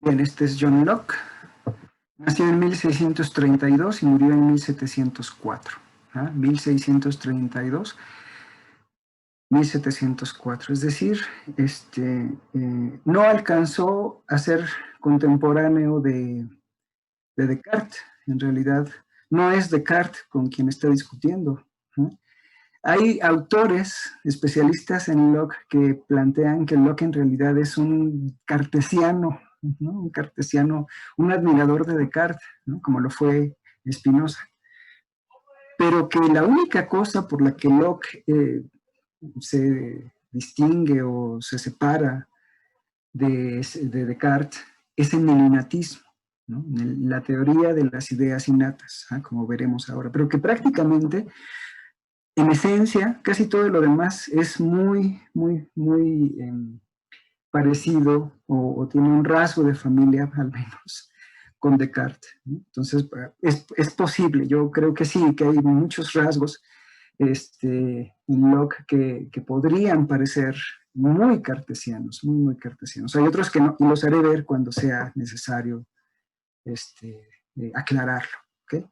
Bien, este es John Locke. Nació en 1632 y murió en 1704. 1632, 1704. Es decir, no alcanzó a ser contemporáneo de Descartes. En realidad, no es Descartes con quien está discutiendo. Hay autores especialistas en Locke que plantean que Locke en realidad es un cartesiano, ¿no? Un cartesiano, un admirador de Descartes, ¿no? Como lo fue Spinoza. Pero que la única cosa por la que Locke se distingue o se separa de Descartes es en el innatismo, ¿no? En la teoría de las ideas innatas, como veremos ahora, pero que prácticamente, en esencia, casi todo lo demás es muy parecido o tiene un rasgo de familia, al menos, con Descartes, ¿no? Entonces, es posible, yo creo que sí, que hay muchos rasgos en Locke que podrían parecer muy cartesianos, muy cartesianos. Hay otros que no, y los haré ver cuando sea necesario aclararlo, ¿ok?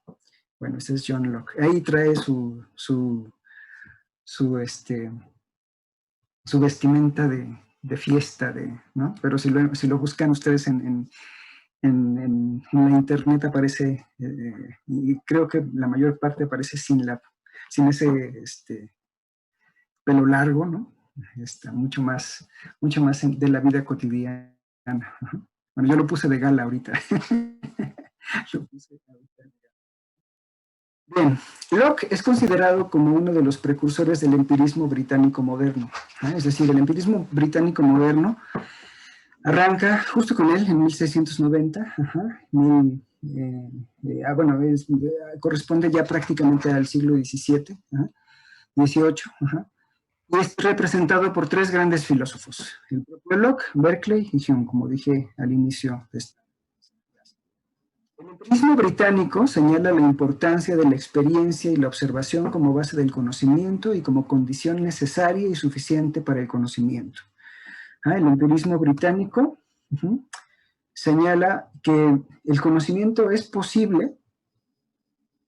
Bueno, este es John Locke. Ahí trae su vestimenta de fiesta, ¿no? Pero si lo buscan ustedes en la internet aparece, y creo que la mayor parte aparece sin ese pelo largo, ¿no? Está mucho más de la vida cotidiana. Bueno, yo lo puse de gala ahorita. Lo puse ahorita. Bien, Locke es considerado como uno de los precursores del empirismo británico moderno. Es decir, el empirismo británico moderno arranca justo con él en 1690. Corresponde ya prácticamente al siglo XVII, XVIII. Y es representado por tres grandes filósofos: el propio Locke, Berkeley y Hume, como dije al inicio de esta. El empirismo británico señala la importancia de la experiencia y la observación como base del conocimiento y como condición necesaria y suficiente para el conocimiento. El empirismo británico señala que el conocimiento es posible,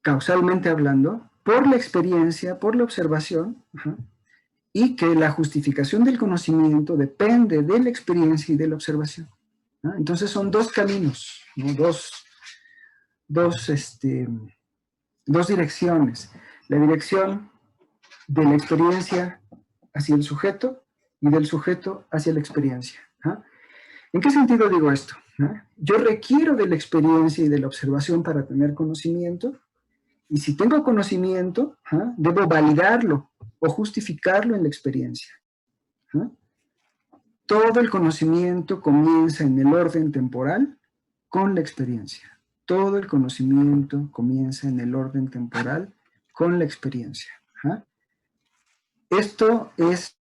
causalmente hablando, por la experiencia, por la observación, y que la justificación del conocimiento depende de la experiencia y de la observación. Entonces son dos caminos, ¿no? Dos direcciones. La dirección de la experiencia hacia el sujeto y del sujeto hacia la experiencia. ¿En qué sentido digo esto? Yo requiero de la experiencia y de la observación para tener conocimiento, y si tengo conocimiento, debo validarlo o justificarlo en la experiencia. Todo el conocimiento comienza en el orden temporal con la experiencia. Todo el conocimiento comienza en el orden temporal con la experiencia. Esto es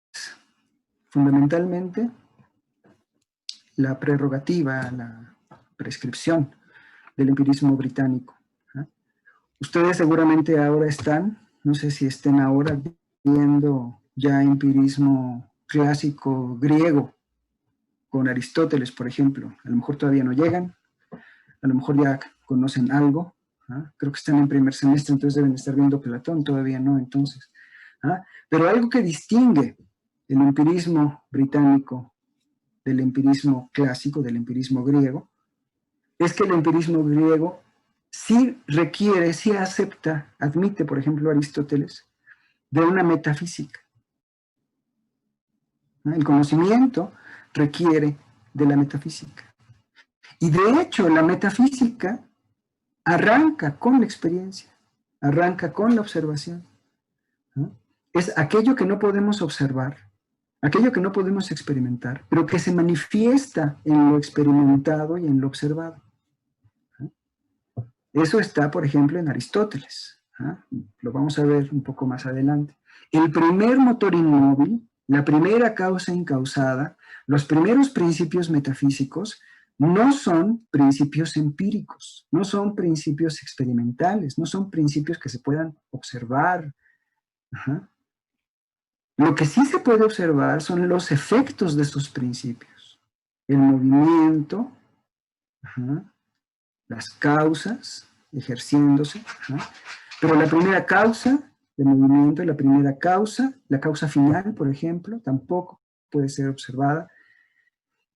fundamentalmente la prerrogativa, la prescripción del empirismo británico. Ustedes seguramente ahora están, no sé si estén ahora viendo ya empirismo clásico griego, con Aristóteles, por ejemplo. A lo mejor todavía no llegan, a lo mejor ya conocen algo. Creo que están en primer semestre, entonces deben estar viendo Platón, todavía no, entonces. Pero algo que distingue el empirismo británico del empirismo clásico, del empirismo griego, es que el empirismo griego sí requiere, sí acepta, admite, por ejemplo, Aristóteles, de una metafísica. El conocimiento requiere de la metafísica. Y de hecho, la metafísica arranca con la experiencia, arranca con la observación. Es aquello que no podemos observar, aquello que no podemos experimentar, pero que se manifiesta en lo experimentado y en lo observado. Eso está, por ejemplo, en Aristóteles. Lo vamos a ver un poco más adelante. El primer motor inmóvil, la primera causa incausada, los primeros principios metafísicos no son principios empíricos, no son principios experimentales, no son principios que se puedan observar. Lo que sí se puede observar son los efectos de esos principios. El movimiento, Ajá. Las causas ejerciéndose. Ajá. Pero la primera causa de movimiento, la causa final, por ejemplo, tampoco puede ser observada.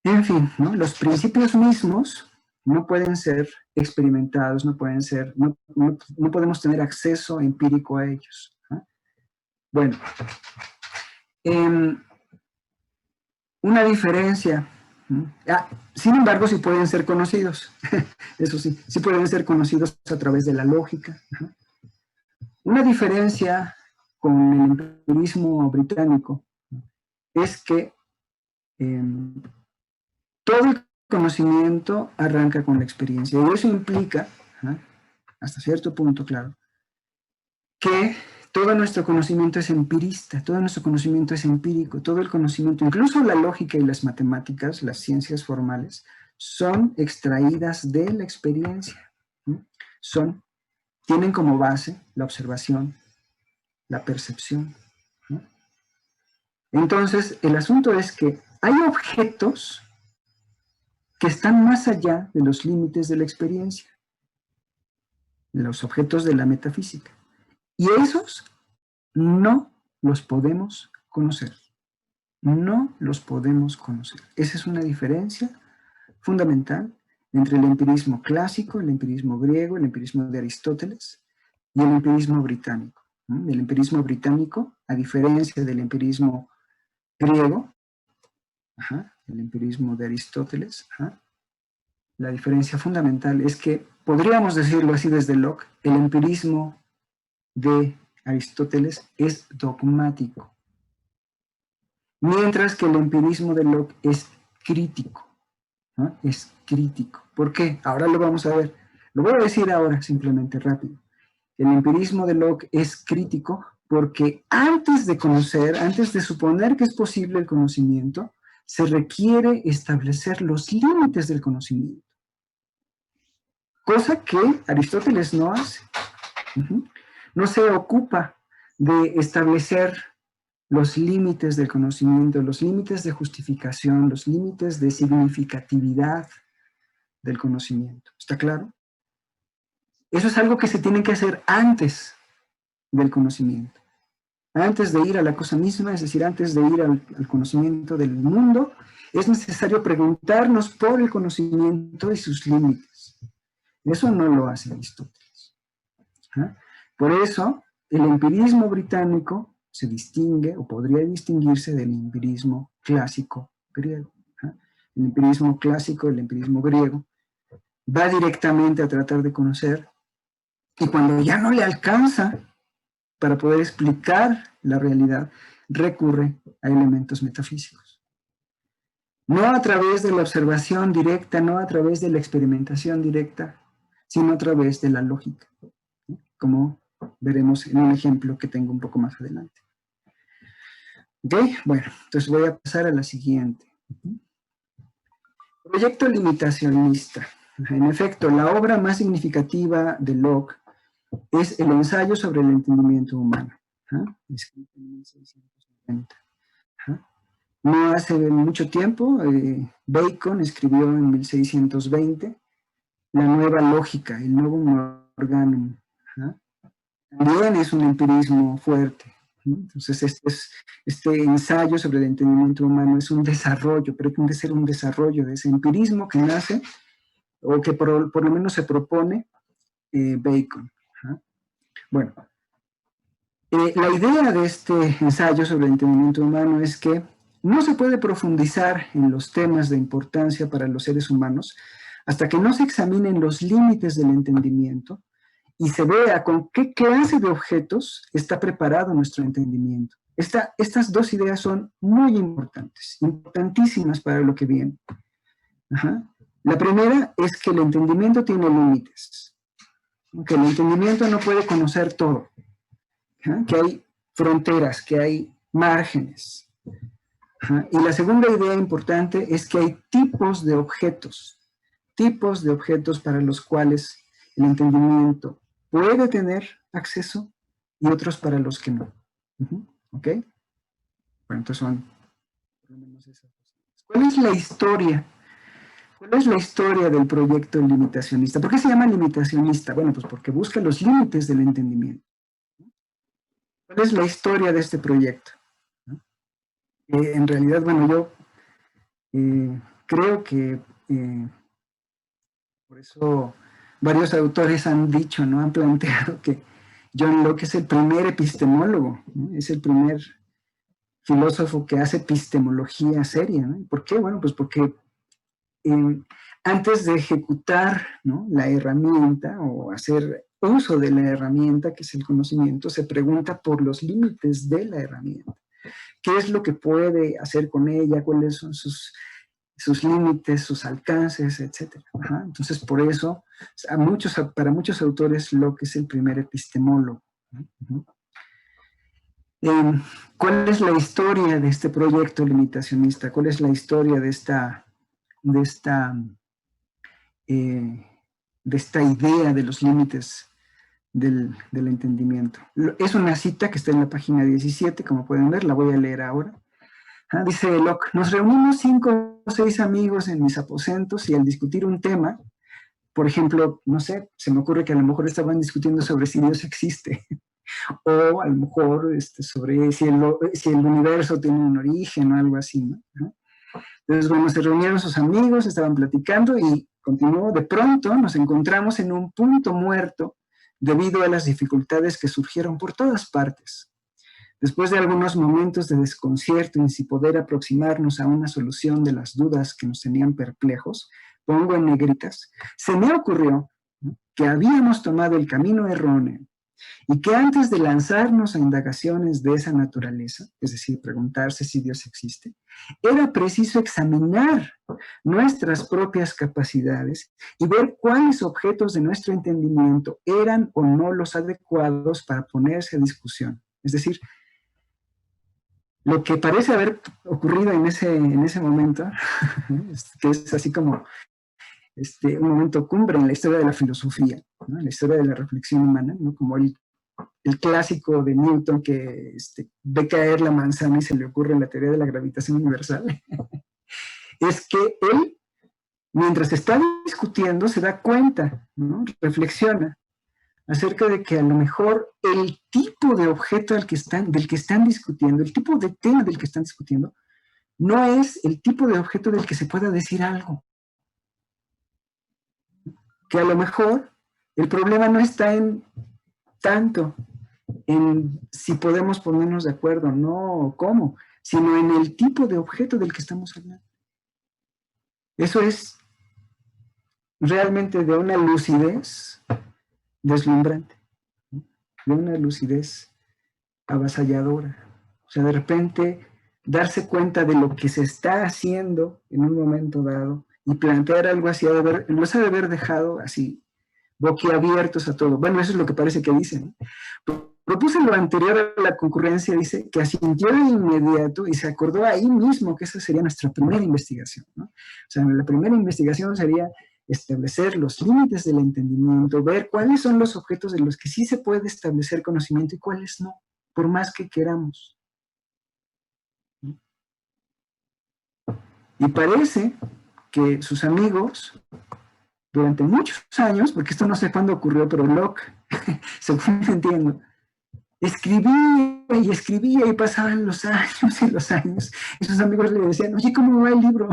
En fin, ¿no? Los principios mismos no pueden ser experimentados, no podemos tener acceso empírico a ellos. ¿No? Bueno, una diferencia, ¿no? Sin embargo, sí pueden ser conocidos, eso sí, sí pueden ser conocidos a través de la lógica. ¿No? Una diferencia con el empirismo británico es que todo el conocimiento arranca con la experiencia. Y eso implica, hasta cierto punto, claro, que todo nuestro conocimiento es empirista, todo nuestro conocimiento es empírico, todo el conocimiento, incluso la lógica y las matemáticas, las ciencias formales, son extraídas de la experiencia. Tienen como base la observación, la percepción. ¿No? Entonces, el asunto es que hay objetos que están más allá de los límites de la experiencia, los objetos de la metafísica. Y esos no los podemos conocer. No los podemos conocer. Esa es una diferencia fundamental entre el empirismo clásico, el empirismo griego, el empirismo de Aristóteles y el empirismo británico. El empirismo británico, a diferencia del empirismo griego, el empirismo de Aristóteles, la diferencia fundamental es que, podríamos decirlo así desde Locke, el empirismo de Aristóteles es dogmático, mientras que el empirismo de Locke es crítico. ¿No? Es crítico. ¿Por qué? Ahora lo vamos a ver. Lo voy a decir ahora simplemente rápido. El empirismo de Locke es crítico porque antes de conocer, antes de suponer que es posible el conocimiento, se requiere establecer los límites del conocimiento. Cosa que Aristóteles no hace. No se ocupa de establecer los límites del conocimiento, los límites de justificación, los límites de significatividad del conocimiento. ¿Está claro? Eso es algo que se tiene que hacer antes del conocimiento. Antes de ir a la cosa misma, es decir, antes de ir al conocimiento del mundo, es necesario preguntarnos por el conocimiento y sus límites. Eso no lo hace Aristóteles. Por eso, el empirismo británico se distingue, o podría distinguirse del empirismo clásico griego. El empirismo clásico, el empirismo griego, va directamente a tratar de conocer, y cuando ya no le alcanza para poder explicar la realidad, recurre a elementos metafísicos. No a través de la observación directa, no a través de la experimentación directa, sino a través de la lógica, como veremos en un ejemplo que tengo un poco más adelante. ¿Ok? Bueno, entonces voy a pasar a la siguiente. Proyecto limitacionista. En efecto, la obra más significativa de Locke es el ensayo sobre el entendimiento humano, escrito en 1690. No hace mucho tiempo, Bacon escribió en 1620 La nueva lógica, el Novum Organum. También es un empirismo fuerte. Entonces, este ensayo sobre el entendimiento humano es un desarrollo, pero tiene que ser un desarrollo de ese empirismo que nace, o que por lo menos se propone Bacon. Bueno, la idea de este ensayo sobre el entendimiento humano es que no se puede profundizar en los temas de importancia para los seres humanos hasta que no se examinen los límites del entendimiento y se vea con qué clase de objetos está preparado nuestro entendimiento. Estas dos ideas son muy importantes, importantísimas para lo que viene. La primera es que el entendimiento tiene límites, que el entendimiento no puede conocer todo, que hay fronteras, que hay márgenes. Y la segunda idea importante es que hay tipos de objetos para los cuales el entendimiento puede tener acceso y otros para los que no. ¿Ok? Bueno, entonces son por lo menos esas cosas. ¿Cuál es la historia? ¿Cuál es la historia del proyecto limitacionista? ¿Por qué se llama limitacionista? Bueno, pues porque busca los límites del entendimiento. ¿Cuál es la historia de este proyecto? En realidad, bueno, yo creo que por eso varios autores han dicho, ¿no? Han planteado que John Locke es el primer epistemólogo, ¿no? Es el primer filósofo que hace epistemología seria, ¿no? ¿Por qué? Bueno, pues porque antes de ejecutar, ¿no?, la herramienta o hacer uso de la herramienta, que es el conocimiento, se pregunta por los límites de la herramienta. ¿Qué es lo que puede hacer con ella? ¿Cuáles son sus límites, sus alcances, etcétera? Ajá. Entonces, por eso, para muchos autores, Locke es el primer epistemólogo. Uh-huh. ¿Cuál es la historia de este proyecto limitacionista? ¿Cuál es la historia de esta idea de los límites del entendimiento? Es una cita que está en la página 17, como pueden ver, la voy a leer ahora. Dice Locke: nos reunimos 5 o 6 amigos en mis aposentos y al discutir un tema, por ejemplo, no sé, se me ocurre que a lo mejor estaban discutiendo sobre si Dios existe, o a lo mejor sobre si el universo tiene un origen o algo así, ¿no? Entonces, bueno, se reunieron sus amigos, estaban platicando y continuó: de pronto nos encontramos en un punto muerto debido a las dificultades que surgieron por todas partes. Después de algunos momentos de desconcierto y sin poder aproximarnos a una solución de las dudas que nos tenían perplejos, pongo en negritas, se me ocurrió que habíamos tomado el camino erróneo y que antes de lanzarnos a indagaciones de esa naturaleza, es decir, preguntarse si Dios existe, era preciso examinar nuestras propias capacidades y ver cuáles objetos de nuestro entendimiento eran o no los adecuados para ponerse a discusión. Es decir, lo que parece haber ocurrido en ese momento, que es así como un momento cumbre en la historia de la filosofía, ¿no?, en la historia de la reflexión humana, ¿no?, como el clásico de Newton que ve caer la manzana y se le ocurre la teoría de la gravitación universal, es que él, mientras está discutiendo, se da cuenta, ¿no?, reflexiona acerca de que a lo mejor el tipo de objeto del que están discutiendo, el tipo de tema del que están discutiendo, no es el tipo de objeto del que se pueda decir algo. Que a lo mejor el problema no está tanto en si podemos ponernos de acuerdo, no, o cómo, sino en el tipo de objeto del que estamos hablando. Eso es realmente de una lucidez deslumbrante, ¿no?, de una lucidez avasalladora. O sea, de repente darse cuenta de lo que se está haciendo en un momento dado y plantear algo así, los ha de haber dejado así, boquiabiertos a todo. Bueno, eso es lo que parece que dicen, ¿no? Propuse lo anterior a la concurrencia, dice, que asintió de inmediato y se acordó ahí mismo que esa sería nuestra primera investigación, ¿no? O sea, la primera investigación sería establecer los límites del entendimiento, ver cuáles son los objetos de los que sí se puede establecer conocimiento y cuáles no, por más que queramos. Y parece que sus amigos, durante muchos años, porque esto no sé cuándo ocurrió, pero Locke, según entiendo, escribía y pasaban los años y los años, y sus amigos le decían: oye, ¿cómo va el libro?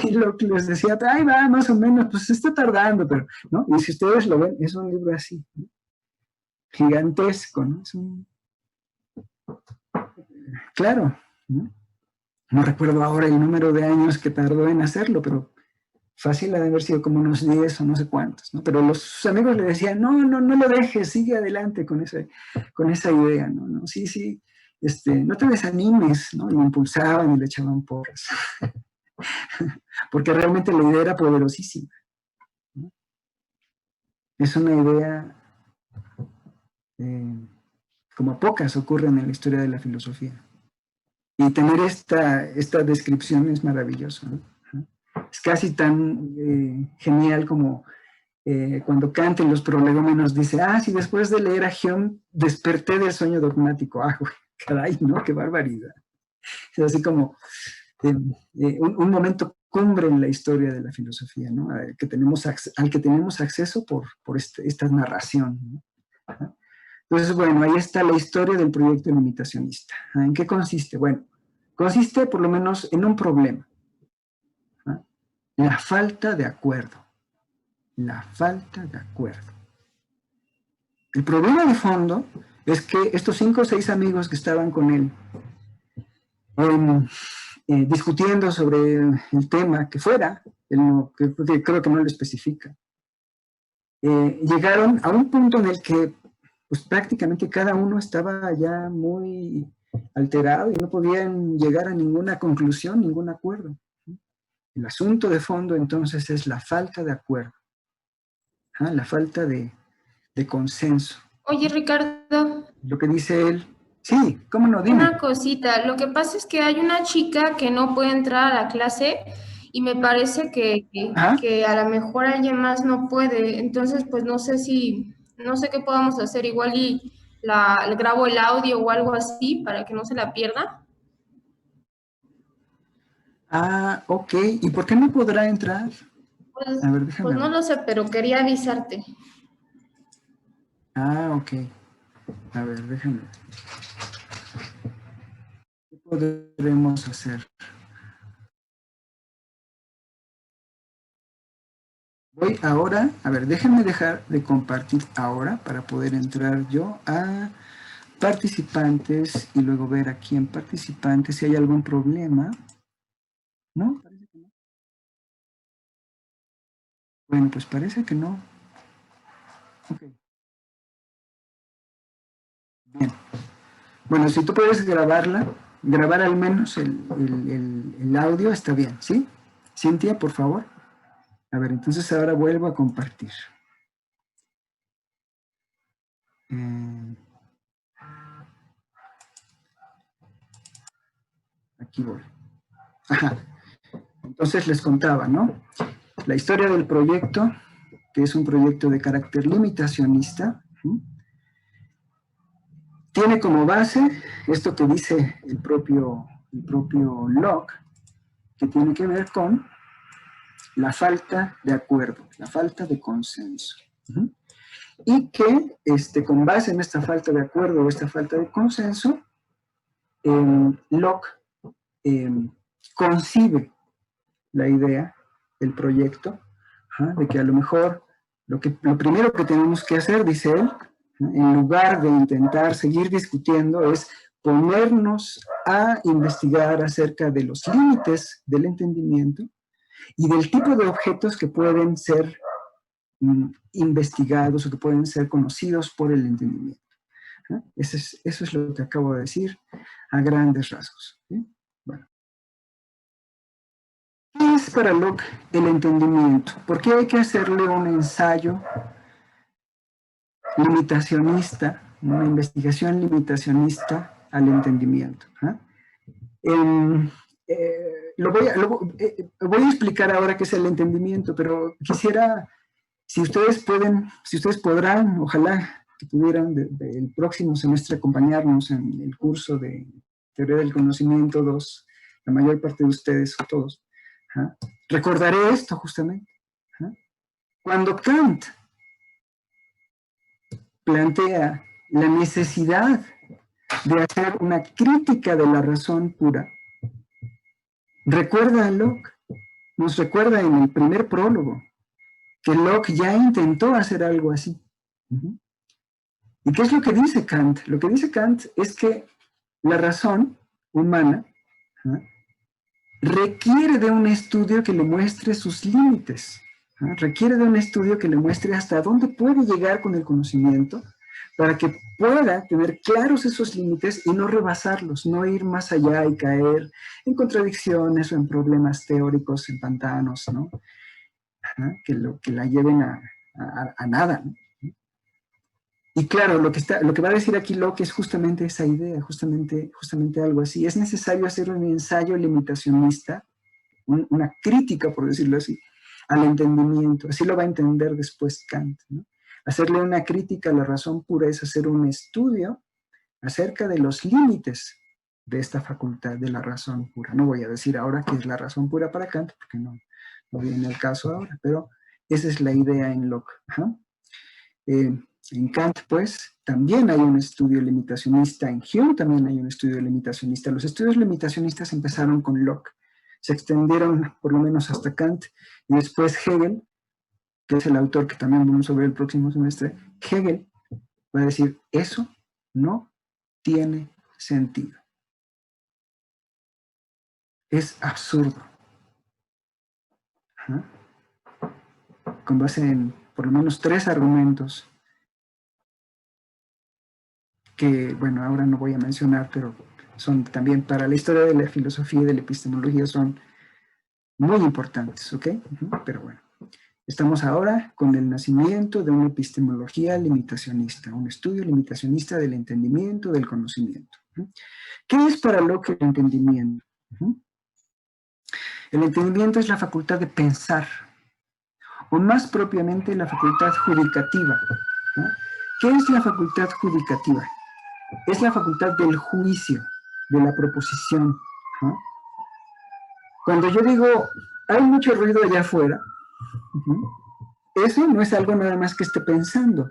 Y Locke les decía: ahí va, más o menos, pues está tardando, pero, ¿no? Y si ustedes lo ven, es un libro así, ¿no?, gigantesco, ¿no? Claro, ¿no? No recuerdo ahora el número de años que tardó en hacerlo, pero fácil ha de haber sido como unos 10 o no sé cuántos, ¿no? Pero sus amigos le decían: no lo dejes, sigue adelante con esa idea, ¿no? Sí, no te desanimes, ¿no? Y lo impulsaban y le echaban porras. Porque realmente la idea era poderosísima, ¿no? Es una idea como pocas ocurren en la historia de la filosofía. Y tener esta descripción es maravilloso, ¿no? Es casi tan genial como cuando Kant en los prolegómenos dice: sí, después de leer a Hume desperté del sueño dogmático. Güey, caray, ¿no? Qué barbaridad. Es así como un momento cumbre en la historia de la filosofía, ¿no? Al que tenemos acceso por esta narración, ¿no? Entonces, bueno, ahí está la historia del proyecto limitacionista. ¿En qué consiste? Bueno, consiste por lo menos en un problema. La falta de acuerdo. La falta de acuerdo. El problema de fondo es que estos 5 o 6 amigos que estaban con él discutiendo sobre el tema que fuera, que creo que no lo especifica, llegaron a un punto en el que pues, prácticamente cada uno estaba ya muy alterado y no podían llegar a ninguna conclusión, ningún acuerdo. El asunto de fondo entonces es la falta de acuerdo, la falta de consenso. Oye, Ricardo. Lo que dice él, sí, ¿cómo no? Dime. Una cosita, lo que pasa es que hay una chica que no puede entrar a la clase y me parece que a lo mejor alguien más no puede, entonces pues no sé qué podamos hacer, igual y le grabo el audio o algo así para que no se la pierda. Ok, ¿y por qué no podrá entrar? Pues, A ver, déjame pues no ver. lo sé, pero quería avisarte. Ok. A ver, déjame ver. ¿Qué podremos hacer? Voy ahora, a ver, déjenme dejar de compartir ahora para poder entrar yo a participantes y luego ver aquí en participantes si hay algún problema. ¿No? Parece que no. Bueno, pues parece que no. Ok. Bien. Bueno, si tú puedes grabar al menos el audio, está bien, ¿sí? Cintia, por favor. A ver, entonces ahora vuelvo a compartir. Aquí voy. Ajá. Entonces les contaba, ¿no? La historia del proyecto, que es un proyecto de carácter limitacionista, tiene como base esto que dice el propio Locke, que tiene que ver con la falta de acuerdo, la falta de consenso. Y que con base en esta falta de acuerdo o esta falta de consenso, Locke concibe la idea, el proyecto, de que a lo mejor lo primero que tenemos que hacer, dice él, en lugar de intentar seguir discutiendo, es ponernos a investigar acerca de los límites del entendimiento y del tipo de objetos que pueden ser investigados o que pueden ser conocidos por el entendimiento. Eso es lo que acabo de decir a grandes rasgos. Bueno. ¿Qué es para Locke el entendimiento? ¿Por qué hay que hacerle un ensayo limitacionista, una investigación limitacionista al entendimiento? Voy a explicar ahora qué es el entendimiento, pero quisiera, si ustedes podrán, ojalá que pudieran el próximo semestre acompañarnos en el curso de Teoría del Conocimiento 2, la mayor parte de ustedes o todos. Recordaré esto justamente. Cuando Kant plantea la necesidad de hacer una crítica de la razón pura, recuerda a Locke, nos recuerda en el primer prólogo, que Locke ya intentó hacer algo así. ¿Y qué es lo que dice Kant? Lo que dice Kant es que la razón humana requiere de un estudio que le muestre sus límites, requiere de un estudio que le muestre hasta dónde puede llegar con el conocimiento para que pueda tener claros esos límites y no rebasarlos, no ir más allá y caer en contradicciones o en problemas teóricos, en pantanos, ¿no? Que la lleven a nada, ¿no? Y claro, lo que va a decir aquí Locke es justamente esa idea, justamente algo así. Es necesario hacer un ensayo limitacionista, una crítica, por decirlo así, al entendimiento. Así lo va a entender después Kant, ¿no? Hacerle una crítica a la razón pura es hacer un estudio acerca de los límites de esta facultad de la razón pura. No voy a decir ahora qué es la razón pura para Kant, porque no viene el caso ahora, pero esa es la idea en Locke. En Kant, pues, también hay un estudio limitacionista, en Hume también hay un estudio limitacionista. Los estudios limitacionistas empezaron con Locke, se extendieron por lo menos hasta Kant, y después Hegel, que es el autor que también vamos a ver el próximo semestre, Hegel va a decir, eso no tiene sentido. Es absurdo. Con base en por lo menos 3 argumentos que, bueno, ahora no voy a mencionar, pero son también para la historia de la filosofía y de la epistemología son muy importantes, ¿ok? Pero bueno, estamos ahora con el nacimiento de una epistemología limitacionista, un estudio limitacionista del entendimiento, del conocimiento. ¿Qué es para Locke el entendimiento? El entendimiento es la facultad de pensar, o más propiamente la facultad judicativa. ¿Qué es la facultad judicativa? Es la facultad del juicio, de la proposición. Cuando yo digo, hay mucho ruido allá afuera, eso no es algo nada más que esté pensando,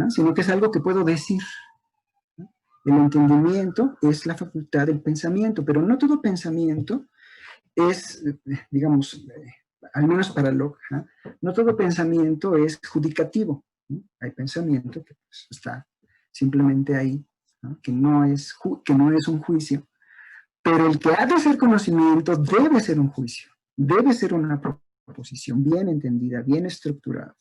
sino que es algo que puedo decir. El entendimiento es la facultad del pensamiento, pero no todo pensamiento es, digamos, al menos para Locke, no todo pensamiento es judicativo. Hay pensamiento que pues, está simplemente ahí, que no es un juicio, pero el que ha de ser conocimiento debe ser un juicio, debe ser una proposición bien entendida, bien estructurada.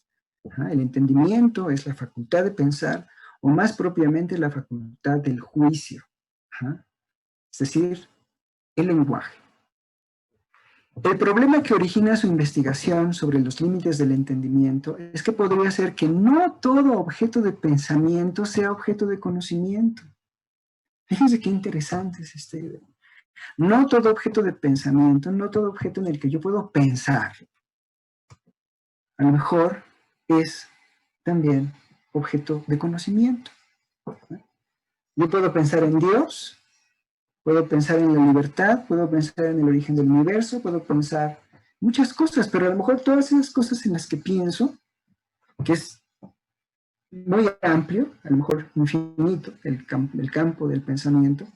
El entendimiento es la facultad de pensar, o más propiamente la facultad del juicio, es decir, el lenguaje. El problema que origina su investigación sobre los límites del entendimiento es que podría ser que no todo objeto de pensamiento sea objeto de conocimiento. Fíjense qué interesante es esta idea. No todo objeto de pensamiento, no todo objeto en el que yo puedo pensar, a lo mejor es también objeto de conocimiento. Yo puedo pensar en Dios, puedo pensar en la libertad, puedo pensar en el origen del universo, puedo pensar muchas cosas, pero a lo mejor todas esas cosas en las que pienso, que es muy amplio, a lo mejor infinito, el campo del pensamiento,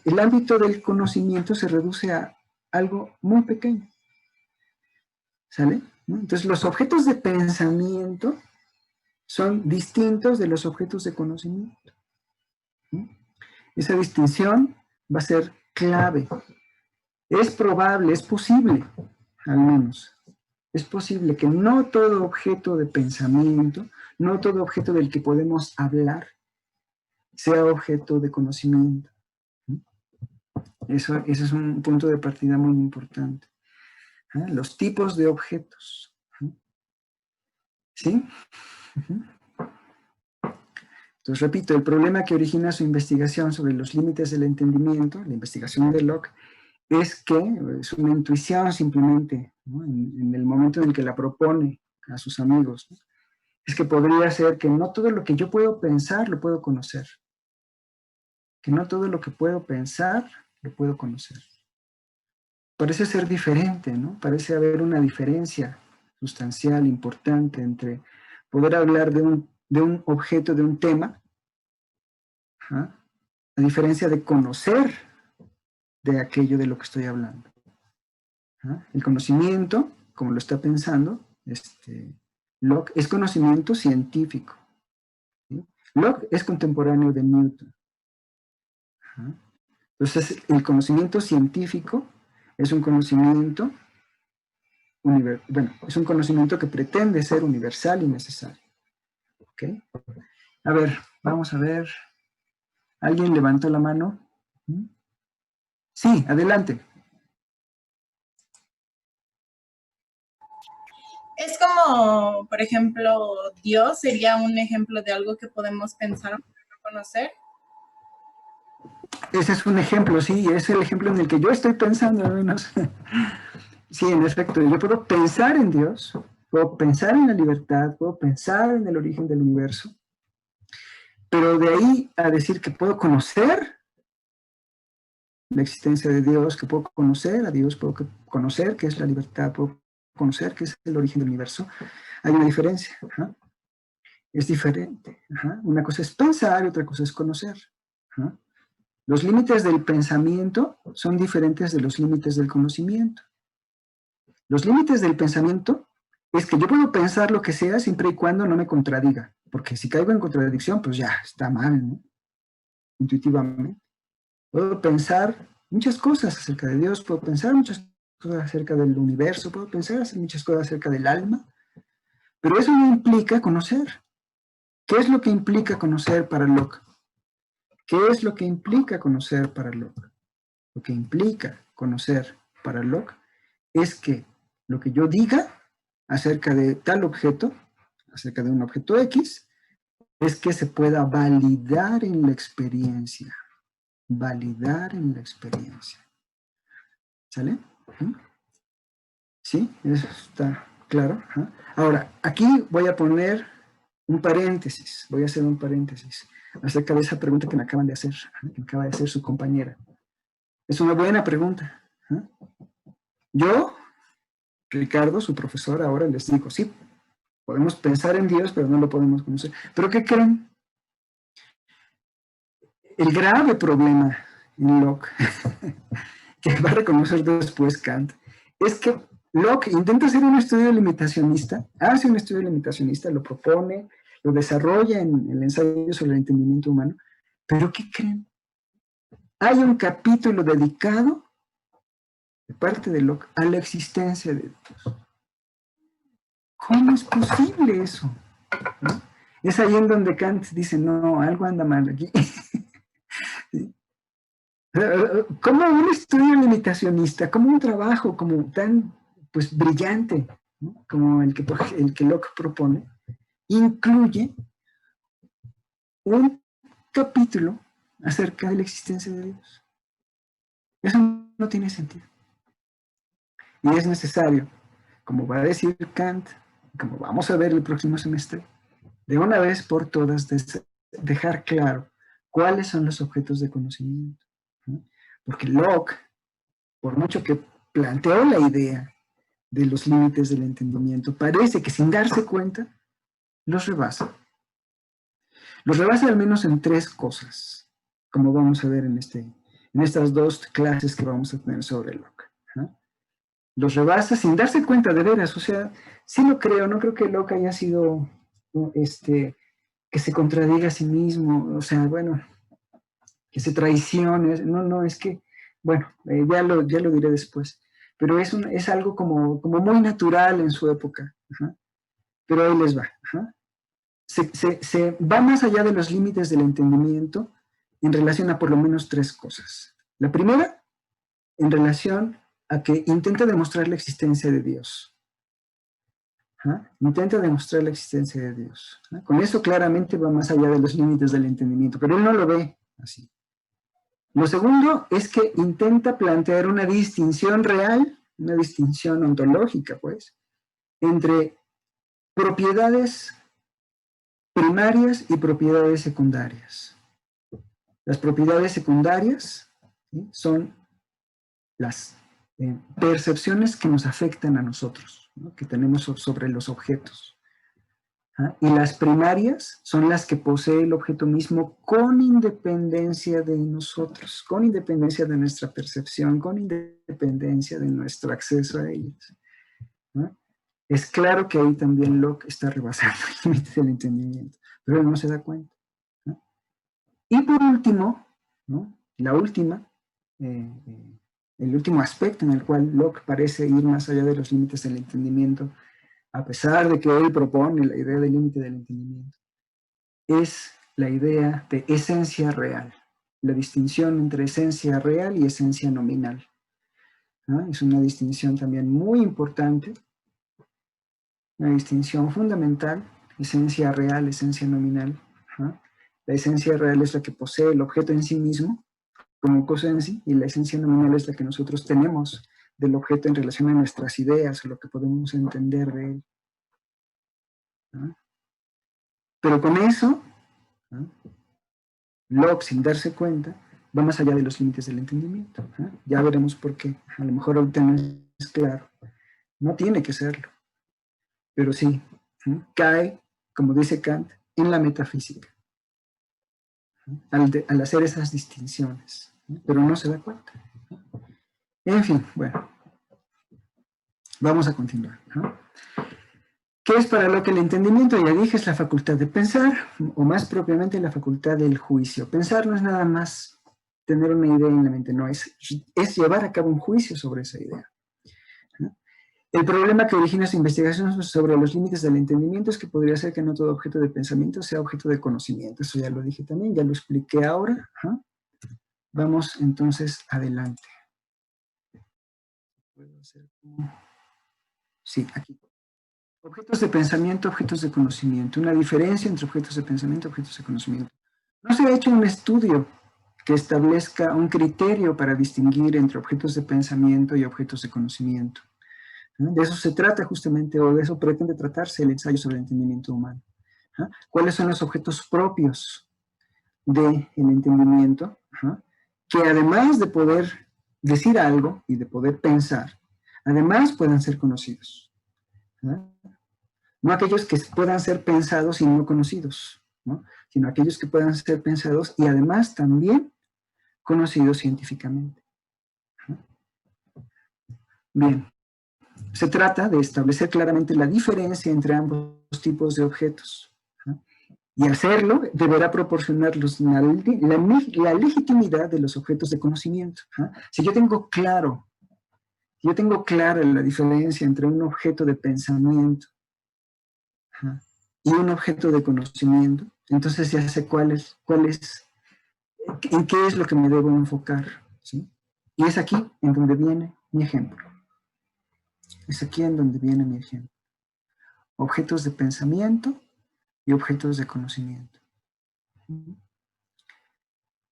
el ámbito del conocimiento se reduce a algo muy pequeño. ¿Sale? Entonces los objetos de pensamiento son distintos de los objetos de conocimiento. Esa distinción va a ser clave. Es probable, es posible, al menos, es posible que no todo objeto de pensamiento, no todo objeto del que podemos hablar, sea objeto de conocimiento. Ese es un punto de partida muy importante. Los tipos de objetos. ¿Sí? Entonces, repito, el problema que origina su investigación sobre los límites del entendimiento, la investigación de Locke, es que es una intuición simplemente, ¿no? En el momento en el que la propone a sus amigos, ¿no? Es que podría ser que no todo lo que yo puedo pensar lo puedo conocer. Que no todo lo que puedo pensar lo puedo conocer. Parece ser diferente, ¿no? Parece haber una diferencia sustancial, importante, entre poder hablar de un objeto, de un tema, a diferencia de conocer de aquello de lo que estoy hablando. El conocimiento, como lo está pensando Locke, es conocimiento científico. ¿Sí? Locke es contemporáneo de Newton. Entonces, el conocimiento científico es un conocimiento, es un conocimiento que pretende ser universal y necesario. ¿Okay? A ver, vamos a ver. ¿Alguien levantó la mano? Sí, adelante. Es como, por ejemplo, Dios sería un ejemplo de algo que podemos pensar o conocer. Ese es un ejemplo, sí, es el ejemplo en el que yo estoy pensando, al menos. Sí, en efecto, yo puedo pensar en Dios, puedo pensar en la libertad, puedo pensar en el origen del universo, pero de ahí a decir que puedo conocer la existencia de Dios, que puedo conocer a Dios, puedo conocer qué es la libertad, puedo conocer qué es el origen del universo, hay una diferencia. Es diferente. Una cosa es pensar y otra cosa es conocer. Los límites del pensamiento son diferentes de los límites del conocimiento. Los límites del pensamiento es que yo puedo pensar lo que sea siempre y cuando no me contradiga, porque si caigo en contradicción, pues ya está mal, ¿no? Intuitivamente. Puedo pensar muchas cosas acerca de Dios, puedo pensar muchas cosas acerca del universo, puedo pensar muchas cosas acerca del alma, pero eso no implica conocer. ¿Qué es lo que implica conocer para Locke? ¿Qué es lo que implica conocer para Locke? Lo que implica conocer para Locke es que lo que yo diga acerca de tal objeto, acerca de un objeto X, es que se pueda validar en la experiencia. Validar en la experiencia. ¿Sale? ¿Sí? Eso está claro. Ahora, aquí voy a poner un paréntesis. Voy a hacer un paréntesis acerca de esa pregunta que me acaban de hacer, que me acaba de hacer su compañera. Es una buena pregunta. Yo, Ricardo, su profesor, ahora les digo, sí, podemos pensar en Dios, pero no lo podemos conocer. ¿Pero qué creen? El grave problema en Locke, que va a reconocer después Kant, es que Locke intenta hacer un estudio limitacionista, hace un estudio limitacionista, lo propone, lo desarrolla en el ensayo sobre el entendimiento humano, pero ¿qué creen? Hay un capítulo dedicado, de parte de Locke, a la existencia de Dios. ¿Cómo es posible eso? ¿No? Es ahí en donde Kant dice, no, algo anda mal aquí. ¿Sí? Como un estudio limitacionista, como un trabajo como tan pues, brillante, ¿no? Como el que Locke propone, incluye un capítulo acerca de la existencia de Dios. Eso no tiene sentido. Y es necesario, como va a decir Kant, como vamos a ver el próximo semestre, de una vez por todas dejar claro cuáles son los objetos de conocimiento. ¿No? Porque Locke, por mucho que planteó la idea de los límites del entendimiento, parece que sin darse cuenta, los rebasa. Los rebasa al menos en tres cosas, como vamos a ver en estas dos clases que vamos a tener sobre Locke. Los rebasa sin darse cuenta de veras, o sea, sí lo creo, no creo que Locke haya sido, que se contradiga a sí mismo, o sea, bueno, que se traicione, no, es que, bueno, ya lo diré después, pero es algo como muy natural en su época, pero ahí les va. Se va más allá de los límites del entendimiento en relación a por lo menos tres cosas. La primera, en relación a que intenta demostrar la existencia de Dios. Intenta demostrar la existencia de Dios. Con eso claramente va más allá de los límites del entendimiento, pero él no lo ve así. Lo segundo es que intenta plantear una distinción real, una distinción ontológica, pues, entre propiedades primarias y propiedades secundarias. Las propiedades secundarias, ¿sí?, son las percepciones que nos afectan a nosotros, ¿no?, que tenemos sobre los objetos. Y las primarias son las que posee el objeto mismo con independencia de nosotros, con independencia de nuestra percepción, con independencia de nuestro acceso a ellas. Es claro que ahí también Locke está rebasando el límite del entendimiento, pero él no se da cuenta. Y por último, la última, el último aspecto en el cual Locke parece ir más allá de los límites del entendimiento, a pesar de que él propone la idea del límite del entendimiento, es la idea de esencia real, la distinción entre esencia real y esencia nominal. Es una distinción también muy importante, una distinción fundamental, esencia real, esencia nominal. La esencia real es la que posee el objeto en sí mismo, como cosa en sí, y la esencia nominal es la que nosotros tenemos del objeto en relación a nuestras ideas, o lo que podemos entender de él. Pero con eso, Locke, sin darse cuenta, va más allá de los límites del entendimiento. Ya veremos por qué. A lo mejor ahorita no es claro. No tiene que serlo. Pero sí, cae, como dice Kant, en la metafísica. Al hacer esas distinciones. Pero no se da cuenta. En fin, bueno. Vamos a continuar. ¿Qué es para lo que el entendimiento? Ya dije, es la facultad de pensar, o más propiamente la facultad del juicio. Pensar no es nada más tener una idea en la mente, no, es llevar a cabo un juicio sobre esa idea. El problema que origina su investigación sobre los límites del entendimiento es que podría ser que no todo objeto de pensamiento sea objeto de conocimiento. Eso ya lo dije también, ya lo expliqué ahora. Vamos entonces adelante. ¿Puedo hacer como? Sí, aquí. Objetos de pensamiento, objetos de conocimiento. Una diferencia entre objetos de pensamiento y objetos de conocimiento. No se ha hecho un estudio que establezca un criterio para distinguir entre objetos de pensamiento y objetos de conocimiento. De eso se trata justamente, o de eso pretende tratarse el ensayo sobre el entendimiento humano. ¿Cuáles son los objetos propios del entendimiento? Que además de poder decir algo y de poder pensar, además puedan ser conocidos. No aquellos que puedan ser pensados y no conocidos, sino aquellos que puedan ser pensados y además también conocidos científicamente. Bien, se trata de establecer claramente la diferencia entre ambos tipos de objetos. Y hacerlo deberá proporcionarlos la legitimidad de los objetos de conocimiento. Si yo tengo clara la diferencia entre un objeto de pensamiento y un objeto de conocimiento, entonces ya sé en qué es lo que me debo enfocar, ¿sí? Y es aquí en donde viene mi ejemplo. Es aquí en donde viene mi ejemplo. Objetos de pensamiento y objetos de conocimiento.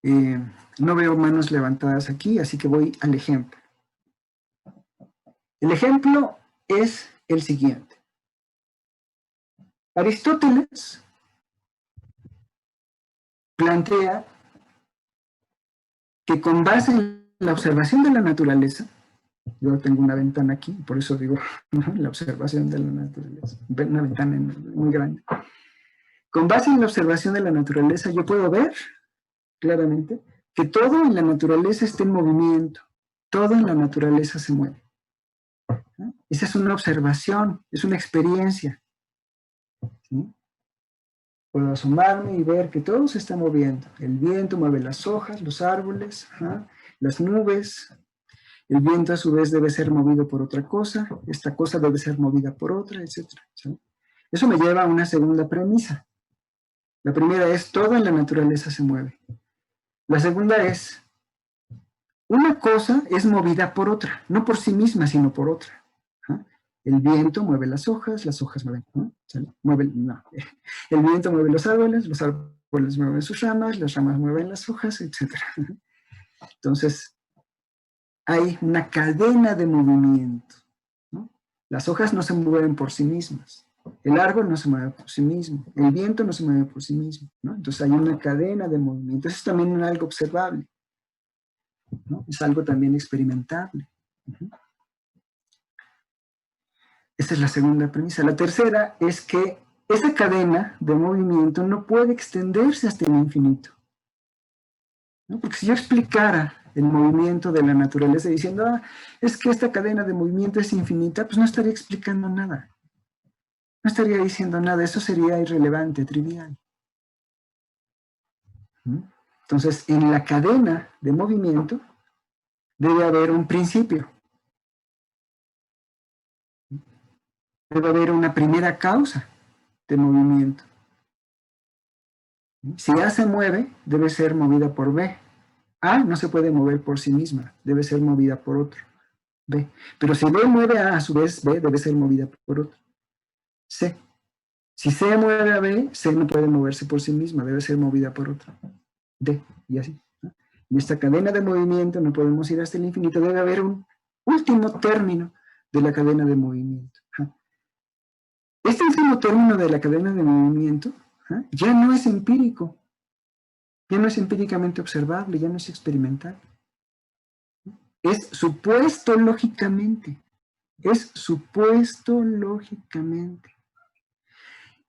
No veo manos levantadas aquí, así que voy al ejemplo. El ejemplo es el siguiente. Aristóteles plantea que con base en la observación de la naturaleza, yo tengo una ventana aquí, por eso digo la observación de la naturaleza, una ventana muy grande. Con base en la observación de la naturaleza yo puedo ver claramente que todo en la naturaleza está en movimiento, todo en la naturaleza se mueve. Esa es una observación, es una experiencia. ¿Sí? Puedo asomarme y ver que todo se está moviendo. El viento mueve las hojas, los árboles, las nubes. El viento a su vez debe ser movido por otra cosa, esta cosa debe ser movida por otra, etc. ¿Sí? Eso me lleva a una segunda premisa. La primera es, todo en la naturaleza se mueve. La segunda es, una cosa es movida por otra, no por sí misma, sino por otra. El viento mueve las hojas mueven, el viento mueve los árboles mueven sus ramas, las ramas mueven las hojas, etc. Entonces, hay una cadena de movimiento. Las hojas no se mueven por sí mismas, el árbol no se mueve por sí mismo, el viento no se mueve por sí mismo. Entonces, hay una cadena de movimiento. Eso es también algo observable. Es algo también experimentable. Esta es la segunda premisa. La tercera es que esa cadena de movimiento no puede extenderse hasta el infinito. Porque si yo explicara el movimiento de la naturaleza diciendo, es que esta cadena de movimiento es infinita, pues no estaría explicando nada. No estaría diciendo nada, eso sería irrelevante, trivial. Entonces, en la cadena de movimiento debe haber un principio. Debe haber una primera causa de movimiento. Si A se mueve, debe ser movida por B. A no se puede mover por sí misma, debe ser movida por otro, B. Pero si B mueve a su vez, B debe ser movida por otro, C. Si C mueve a B, C no puede moverse por sí misma, debe ser movida por otro, D, y así. En esta cadena de movimiento no podemos ir hasta el infinito, debe haber un último término de la cadena de movimiento. Este último término de la cadena de movimiento ya no es empírico. Ya no es empíricamente observable, ya no es experimental. Es supuesto lógicamente. Es supuesto lógicamente.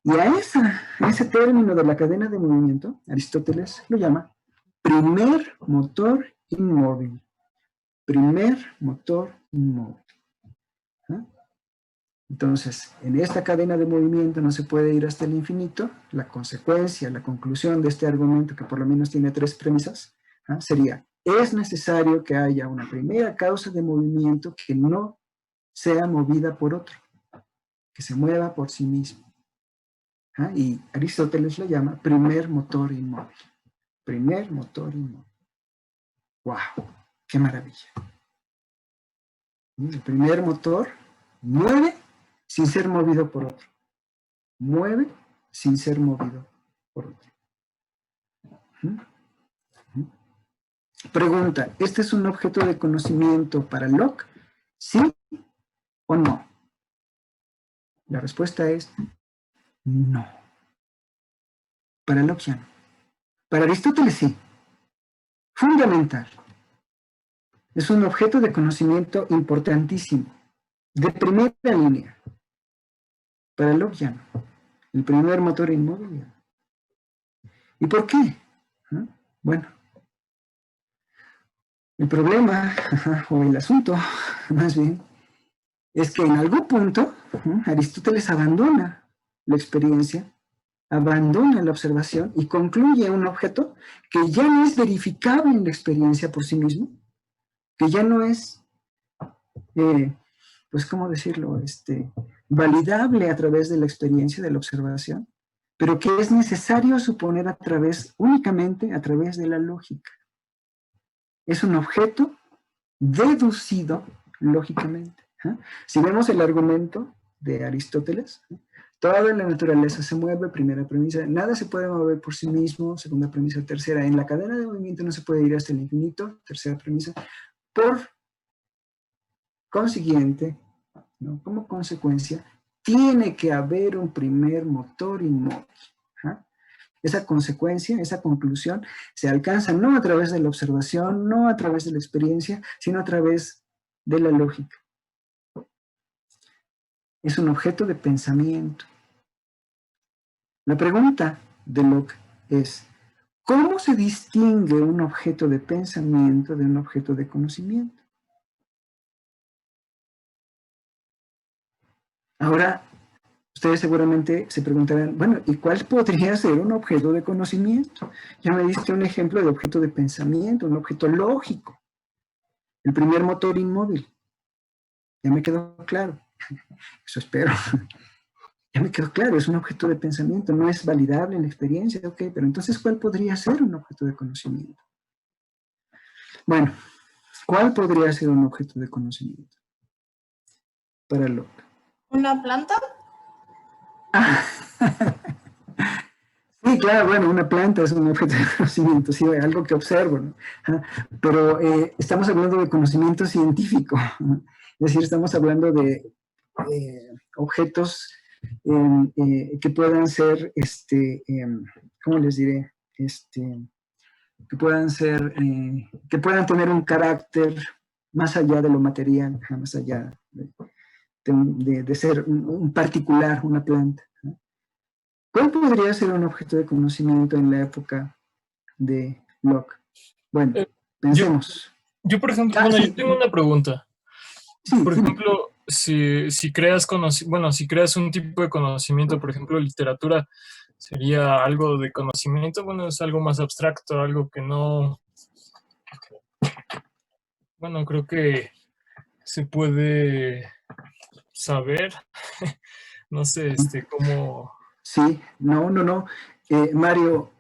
Y a ese término de la cadena de movimiento, Aristóteles lo llama primer motor inmóvil. Primer motor inmóvil. ¿Ah? Entonces, en esta cadena de movimiento no se puede ir hasta el infinito. La consecuencia, la conclusión de este argumento, que por lo menos tiene 3 premisas, sería, es necesario que haya una primera causa de movimiento que no sea movida por otro, que se mueva por sí mismo. Y Aristóteles lo llama primer motor inmóvil. Primer motor inmóvil. ¡Wow! ¡Qué maravilla! El primer motor mueve sin ser movido por otro. Mueve sin ser movido por otro. Pregunta, ¿este es un objeto de conocimiento para Locke? ¿Sí o no? La respuesta es no. Para Locke ya no. Para Aristóteles sí. Fundamental. Es un objeto de conocimiento importantísimo, de primera línea. Para Locke ya no. El primer motor inmóvil ya no. ¿Y por qué? Bueno, el problema, o el asunto, más bien, es que en algún punto Aristóteles abandona la experiencia, abandona la observación y concluye un objeto que ya no es verificable en la experiencia por sí mismo, que ya no es, pues, ¿cómo decirlo?, validable a través de la experiencia, de la observación, pero que es necesario suponer únicamente a través de la lógica. Es un objeto deducido lógicamente. Si vemos el argumento de Aristóteles, toda la naturaleza se mueve, primera premisa, nada se puede mover por sí mismo, segunda premisa, tercera, en la cadena de movimiento no se puede ir hasta el infinito, tercera premisa, por consiguiente, ¿no? Como consecuencia, tiene que haber un primer motor inmóvil. Esa consecuencia, esa conclusión, se alcanza no a través de la observación, no a través de la experiencia, sino a través de la lógica. Es un objeto de pensamiento. La pregunta de Locke es, ¿cómo se distingue un objeto de pensamiento de un objeto de conocimiento? Ahora, ustedes seguramente se preguntarán, bueno, ¿y cuál podría ser un objeto de conocimiento? Ya me diste un ejemplo de objeto de pensamiento, un objeto lógico. El primer motor inmóvil. Ya me quedó claro. Eso espero. Ya me quedó claro, es un objeto de pensamiento, no es validable en la experiencia, ok, pero entonces, ¿cuál podría ser un objeto de conocimiento? Bueno, ¿cuál podría ser un objeto de conocimiento para Locke? ¿Una planta? Sí, claro, bueno, una planta es un objeto de conocimiento, sí, algo que observo, ¿no? Pero estamos hablando de conocimiento científico, ¿no? Es decir, estamos hablando de objetos que puedan ser, ¿cómo les diré? Que puedan ser, que puedan tener un carácter más allá de lo material, más allá de ser un particular, una planta. ¿Cuál podría ser un objeto de conocimiento en la época de Locke? Bueno, pensemos. Yo por ejemplo, bueno, sí. yo tengo una pregunta. Sí, por ejemplo, si creas un tipo de conocimiento, por ejemplo, literatura, ¿sería algo de conocimiento? Bueno, es algo más abstracto, algo que no... Bueno, creo que se puede saber. No sé, cómo... Sí, no. Mario,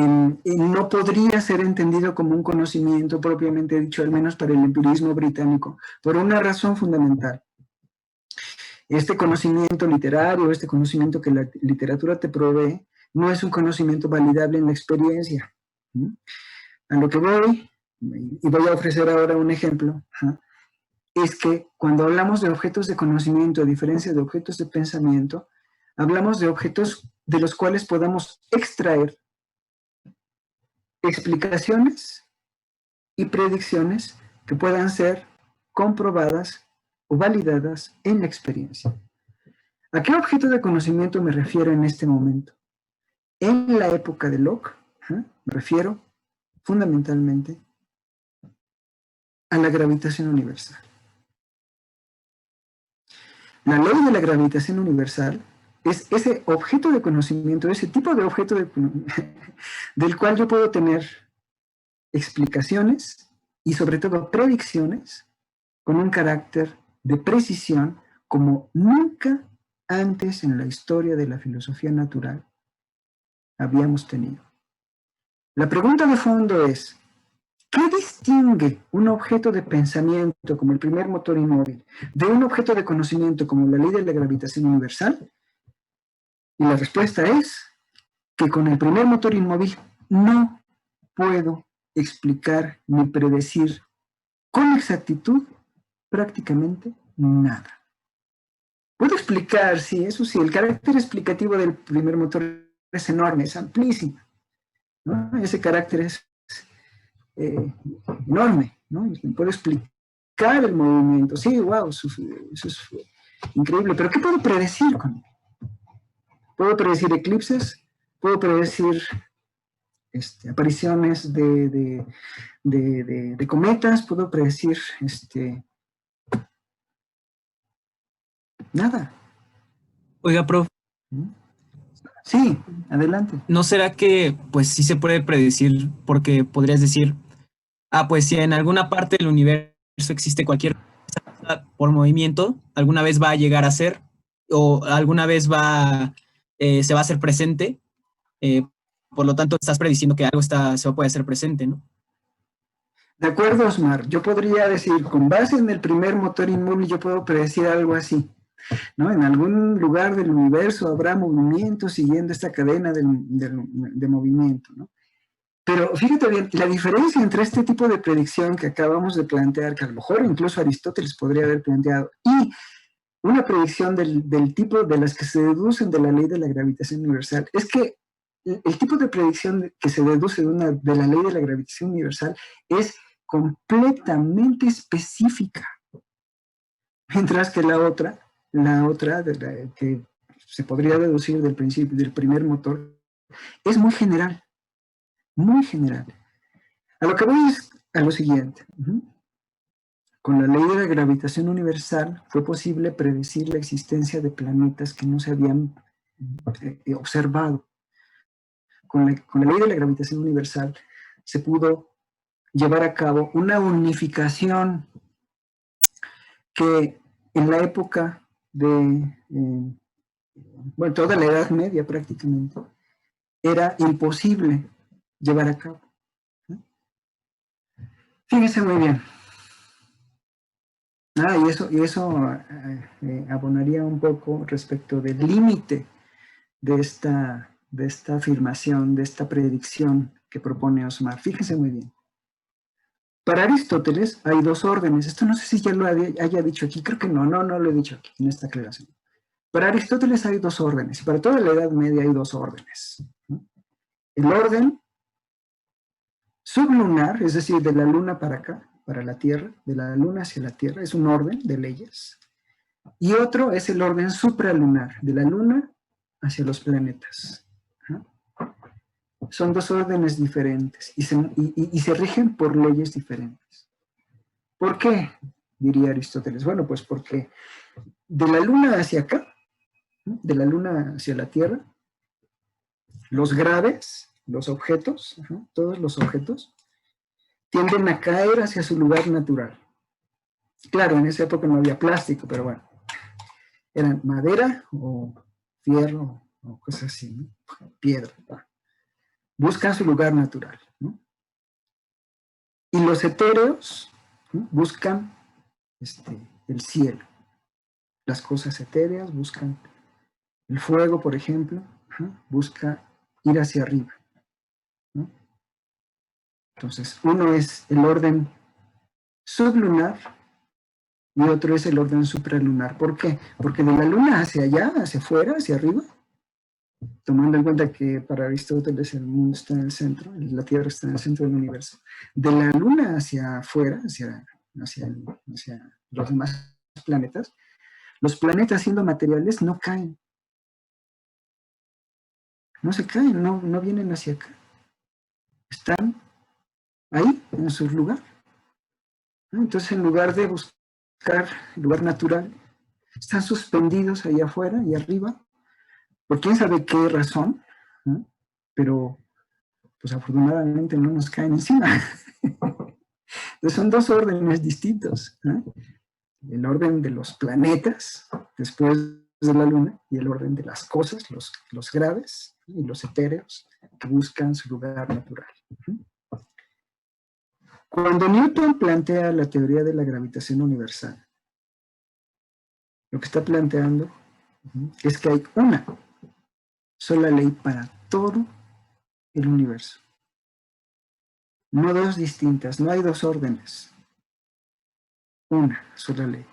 no podría ser entendido como un conocimiento propiamente dicho, al menos para el empirismo británico, por una razón fundamental. Este conocimiento literario, este conocimiento que la literatura te provee, no es un conocimiento validable en la experiencia. A lo que voy, y voy a ofrecer ahora un ejemplo, es que cuando hablamos de objetos de conocimiento, a diferencia de objetos de pensamiento, hablamos de objetos de los cuales podamos extraer explicaciones y predicciones que puedan ser comprobadas o validadas en la experiencia. ¿A qué objeto de conocimiento me refiero en este momento? En la época de Locke, me refiero fundamentalmente a la gravitación universal. La ley de la gravitación universal es ese objeto de conocimiento, ese tipo de objeto del cual yo puedo tener explicaciones y sobre todo predicciones con un carácter de precisión como nunca antes en la historia de la filosofía natural habíamos tenido. La pregunta de fondo es, ¿qué distingue un objeto de pensamiento como el primer motor inmóvil de un objeto de conocimiento como la ley de la gravitación universal? Y la respuesta es que con el primer motor inmóvil no puedo explicar ni predecir con exactitud prácticamente nada. Puedo explicar, sí, eso sí, el carácter explicativo del primer motor es enorme, es amplísimo, ¿no? Ese carácter es enorme, ¿no? Puedo explicar el movimiento, sí, wow, eso es increíble, pero ¿qué puedo predecir con él? Puedo predecir eclipses, puedo predecir apariciones de cometas, puedo predecir nada. Oiga, prof. Sí, adelante. ¿No será que pues sí se puede predecir? Porque podrías decir, pues si en alguna parte del universo existe cualquier cosa por movimiento, alguna vez va a llegar a ser, o alguna vez se va a hacer presente, por lo tanto estás prediciendo que algo se puede hacer presente, ¿no? De acuerdo, Osmar, yo podría decir, con base en el primer motor inmóvil, yo puedo predecir algo así, ¿no? En algún lugar del universo habrá movimiento siguiendo esta cadena de movimiento, ¿no? Pero fíjate bien, la diferencia entre este tipo de predicción que acabamos de plantear, que a lo mejor incluso Aristóteles podría haber planteado, y una predicción del tipo de las que se deducen de la ley de la gravitación universal, es que el tipo de predicción que se deduce de la ley de la gravitación universal es completamente específica, mientras que la otra que se podría deducir del principio, del primer motor, es muy general, muy general. A lo que voy es a lo siguiente. Con la ley de la gravitación universal fue posible predecir la existencia de planetas que no se habían observado. Con la ley de la gravitación universal se pudo llevar a cabo una unificación que en la época de, toda la Edad Media prácticamente, era imposible llevar a cabo. Fíjense muy bien. Y eso abonaría un poco respecto del límite de esta afirmación, de esta predicción que propone Osmar. Fíjense muy bien. Para Aristóteles hay dos órdenes. Esto no sé si ya lo haya dicho aquí. Creo que no lo he dicho aquí en esta aclaración. Para Aristóteles hay dos órdenes. Y para toda la Edad Media hay dos órdenes, ¿no? El orden sublunar, es decir, de la luna para acá, para la Tierra, de la luna hacia la Tierra, es un orden de leyes. Y otro es el orden supralunar, de la luna hacia los planetas. Son dos órdenes diferentes y se rigen por leyes diferentes. ¿Por qué? Diría Aristóteles. Bueno, pues porque de la luna hacia acá, de la luna hacia la Tierra, los graves, los objetos, todos los objetos, tienden a caer hacia su lugar natural. Claro, en esa época no había plástico, pero bueno, eran madera o fierro o cosas así, ¿no? Piedra. Buscan su lugar natural, ¿no? Y los etéreos, ¿no? Buscan el cielo. Las cosas etéreas buscan el fuego, por ejemplo, busca ir hacia arriba, ¿no? Entonces, uno es el orden sublunar y otro es el orden supralunar. ¿Por qué? Porque de la luna hacia allá, hacia afuera, hacia arriba, tomando en cuenta que para Aristóteles el mundo está en el centro, la Tierra está en el centro del universo, de la Luna hacia afuera, hacia los demás planetas, los planetas siendo materiales no caen. No se caen, no vienen hacia acá. Están ahí, en su lugar. Entonces, en lugar de buscar el lugar natural, están suspendidos ahí afuera y arriba, por quién sabe qué razón, ¿no? Pero pues afortunadamente no nos caen encima. Entonces son dos órdenes distintos, ¿no? El orden de los planetas después de la Luna y el orden de las cosas, los graves y los etéreos que buscan su lugar natural. Cuando Newton plantea la teoría de la gravitación universal, lo que está planteando es que hay una sola ley para todo el universo. No dos distintas, no hay dos órdenes. Una sola ley.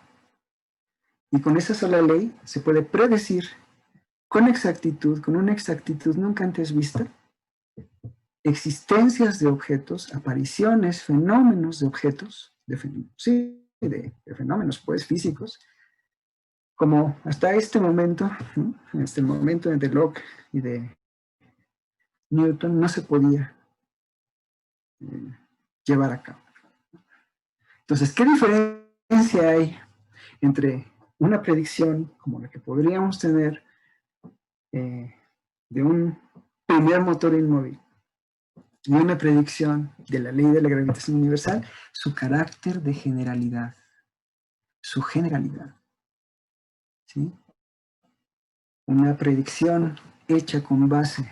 Y con esa sola ley se puede predecir con exactitud, con una exactitud nunca antes vista, existencias de objetos, apariciones, fenómenos de objetos, de fenómenos pues físicos, como hasta este momento, ¿no? Hasta el momento de Locke y de Newton no se podía llevar a cabo. Entonces, ¿qué diferencia hay entre una predicción como la que podríamos tener de un primer motor inmóvil y una predicción de la ley de la gravitación universal? Su carácter de generalidad, su generalidad, ¿sí? Una predicción hecha con base,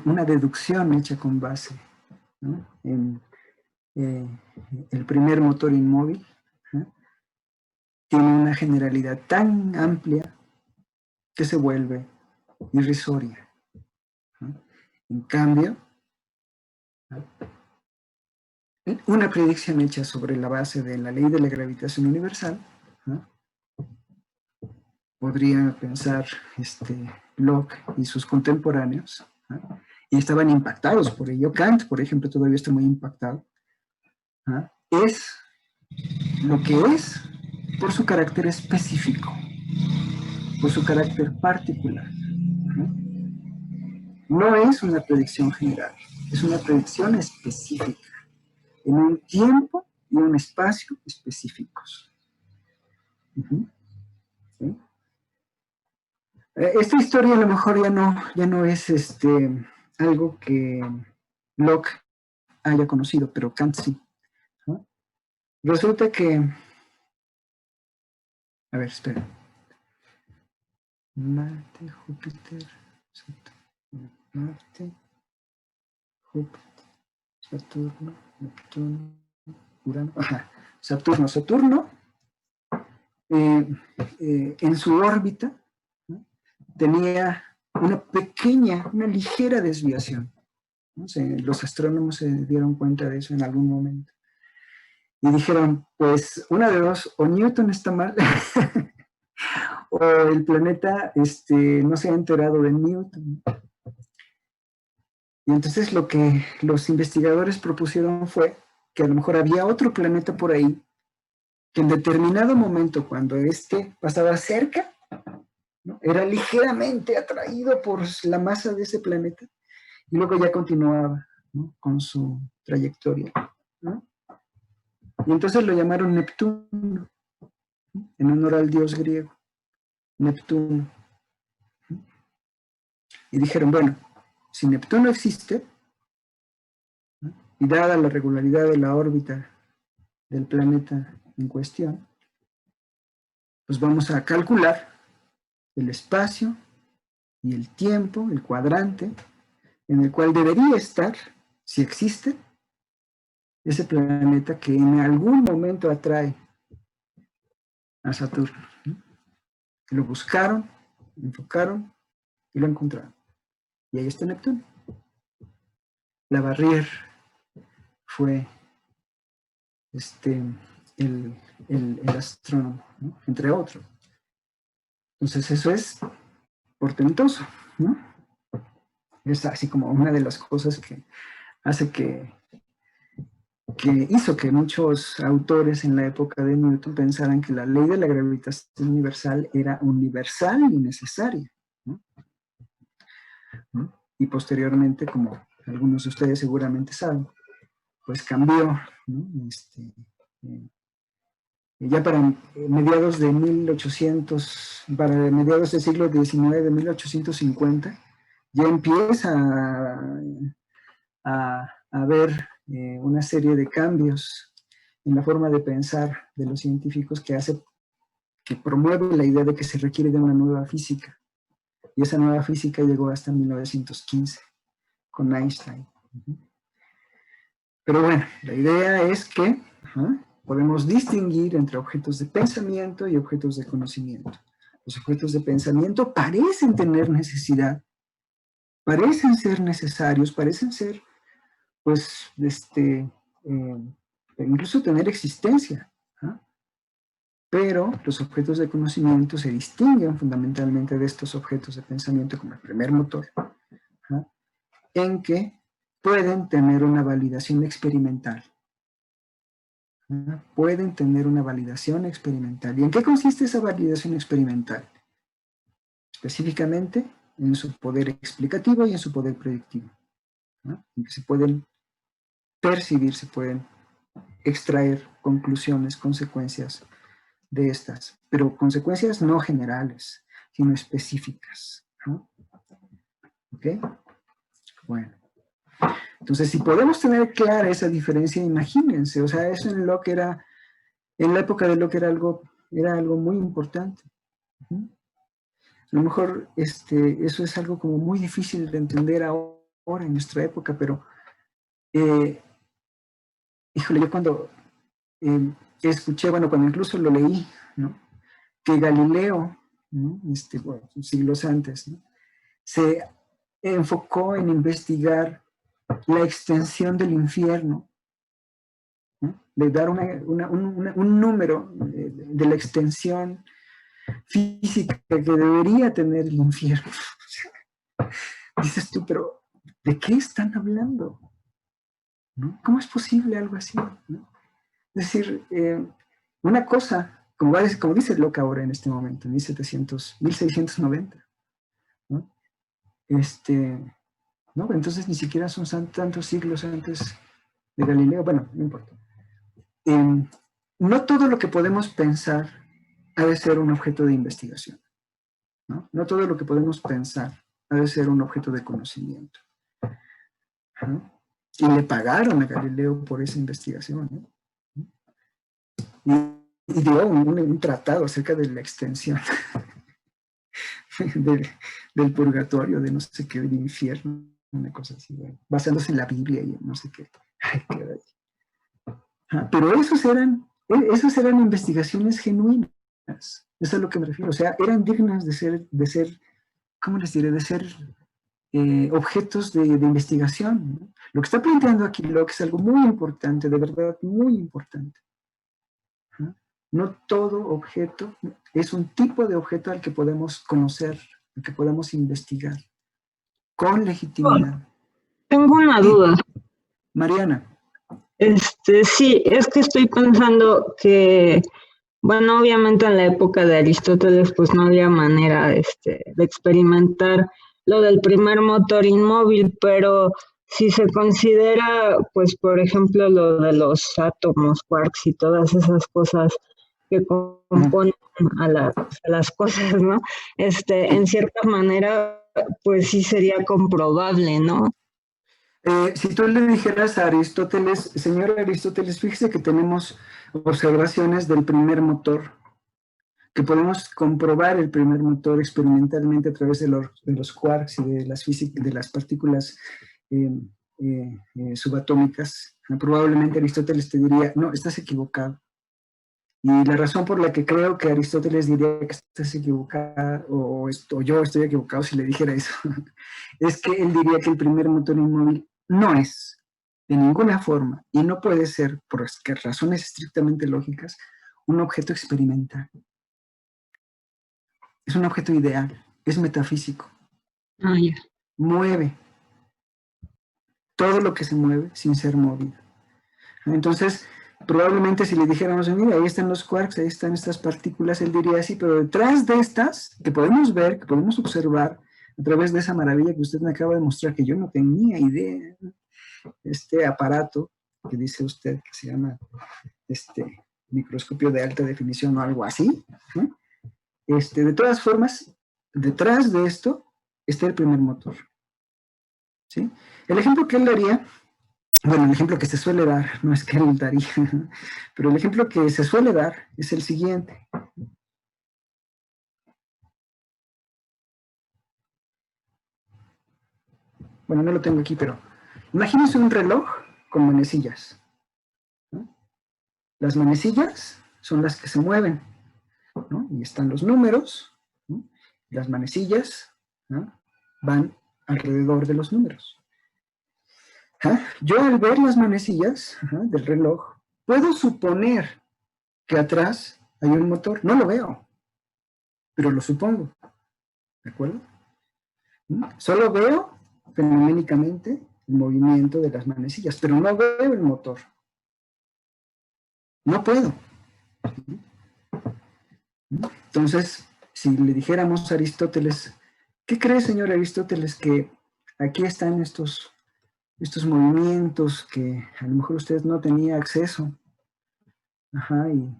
una deducción hecha con base, ¿no? En el primer motor inmóvil, ¿no? Tiene una generalidad tan amplia que se vuelve irrisoria, ¿no? En cambio, una predicción hecha sobre la base de la ley de la gravitación universal, ¿no? Podría pensar Locke y sus contemporáneos, ¿no? Y estaban impactados por ello. Kant, por ejemplo, todavía está muy impactado, ¿no? Es lo que es por su carácter específico, por su carácter particular, ¿no? No es una predicción general, es una predicción específica, en un tiempo y un espacio específicos. ¿Sí? Esta historia a lo mejor ya no es algo que Locke haya conocido, pero Kant sí, ¿no? Resulta que, a ver, espera. Marte, Júpiter, Saturno, Marte, Júpiter, Saturno, Neptuno, Urano, ajá, Saturno, en su órbita, ¿no? Tenía una ligera desviación, ¿no? Los astrónomos se dieron cuenta de eso en algún momento. Y dijeron, pues, una de dos, o Newton está mal, o el planeta no se ha enterado de Newton. Y entonces lo que los investigadores propusieron fue que a lo mejor había otro planeta por ahí, que en determinado momento, cuando pasaba cerca, ¿no? Era ligeramente atraído por la masa de ese planeta, y luego ya continuaba, ¿no? Con su trayectoria, ¿no? Y entonces lo llamaron Neptuno, ¿no? En honor al dios griego, Neptuno. Y dijeron, bueno, si Neptuno existe, ¿no? Y dada la regularidad de la órbita del planeta en cuestión, pues vamos a calcular el espacio y el tiempo, el cuadrante, en el cual debería estar, si existe, ese planeta que en algún momento atrae a Saturno, ¿no? Lo buscaron, lo enfocaron y lo encontraron. Y ahí está Neptuno. Leverrier fue el astrónomo, ¿no? Entre otros. Entonces eso es portentoso, ¿no? Es así como una de las cosas que hace que hizo que muchos autores en la época de Newton pensaran que la ley de la gravitación universal era universal y necesaria, ¿no? Y posteriormente, como algunos de ustedes seguramente saben, pues cambió, ¿no? Ya para mediados de 1800, para mediados del siglo XIX, de 1850, ya empieza a haber una serie de cambios en la forma de pensar de los científicos que promueve la idea de que se requiere de una nueva física. Y esa nueva física llegó hasta 1915 con Einstein. Pero bueno, la idea es que podemos distinguir entre objetos de pensamiento y objetos de conocimiento. Los objetos de pensamiento parecen tener necesidad, parecen ser necesarios, parecen ser, pues, incluso tener existencia. Pero los objetos de conocimiento se distinguen fundamentalmente de estos objetos de pensamiento como el primer motor, en que pueden tener una validación experimental. Pueden tener una validación experimental. ¿Y en qué consiste esa validación experimental? Específicamente en su poder explicativo y en su poder predictivo. En que se pueden percibir, se pueden extraer conclusiones, consecuencias de estas, pero consecuencias no generales, sino específicas. ¿Ok? Bueno. Entonces, si podemos tener clara esa diferencia, imagínense, o sea, eso en Locke era, en la época de Locke era algo muy importante. A lo mejor eso es algo como muy difícil de entender ahora en nuestra época, pero, híjole, yo cuando escuché, bueno, cuando incluso lo leí, ¿no? Que Galileo, ¿no? Bueno, siglos antes, ¿no? Se enfocó en investigar la extensión del infierno, ¿no? De dar un número de la extensión física que debería tener el infierno. Dices tú, pero ¿de qué están hablando? ¿No? ¿Cómo es posible algo así? ¿No? Es decir, una cosa, como dice Locke ahora en este momento, en 1690, ¿no? ¿No? Entonces ni siquiera son tantos siglos antes de Galileo, bueno, no importa. No todo lo que podemos pensar ha de ser un objeto de investigación, ¿no? No todo lo que podemos pensar ha de ser un objeto de conocimiento. Y le pagaron a Galileo por esa investigación, ¿no? Y dio un tratado acerca de la extensión del purgatorio, de no sé qué, del infierno, una cosa así, bueno, basándose en la Biblia y no sé qué. Ay, qué pero esos eran investigaciones genuinas, eso es a lo que me refiero, o sea, eran dignas de ser ¿cómo les diré? De ser objetos de investigación, ¿no? Lo que está planteando aquí Locke es algo muy importante, de verdad, muy importante. No todo objeto es un tipo de objeto al que podemos conocer, al que podemos investigar, con legitimidad. Tengo una duda. Mariana. Sí, es que estoy pensando que, bueno, obviamente en la época de Aristóteles, pues no había manera de experimentar lo del primer motor inmóvil, pero si se considera, pues, por ejemplo, lo de los átomos, quarks y todas esas cosas que componen a las cosas, ¿no? En cierta manera, pues sí sería comprobable, ¿no? Si tú le dijeras a Aristóteles, señor Aristóteles, fíjese que tenemos observaciones del primer motor, que podemos comprobar el primer motor experimentalmente a través de los quarks y de las partículas subatómicas. Probablemente Aristóteles te diría, no, estás equivocado. Y la razón por la que creo que Aristóteles diría que estás equivocado, o yo estoy equivocado si le dijera eso, es que él diría que el primer motor inmóvil no es, de ninguna forma, y no puede ser, por razones estrictamente lógicas, un objeto experimental. Es un objeto ideal. es metafísico. Ah, ya. Mueve todo lo que se mueve sin ser movido. Entonces, probablemente si le dijéramos, mira, ahí están los quarks, ahí están estas partículas, él diría así, pero detrás de estas, que podemos ver, que podemos observar, a través de esa maravilla que usted me acaba de mostrar, que yo no tenía idea, este aparato que dice usted que se llama microscopio de alta definición o algo así, ¿no? De todas formas, detrás de esto está el primer motor, ¿sí? El ejemplo que él daría, bueno, el ejemplo que se suele dar, no es que él daría, pero el ejemplo que se suele dar es el siguiente. Bueno, no lo tengo aquí, pero imagínense un reloj con manecillas, ¿no? Las manecillas son las que se mueven, ¿no? Y están los números, ¿no? Las manecillas, ¿no?, van alrededor de los números. Yo al ver las manecillas del reloj, puedo suponer que atrás hay un motor. No lo veo, pero lo supongo. ¿De acuerdo? Solo veo fenoménicamente el movimiento de las manecillas, pero no veo el motor. No puedo. Entonces, si le dijéramos a Aristóteles, ¿qué cree, señor Aristóteles, que aquí están estos movimientos que a lo mejor usted no tenía acceso? ¿Y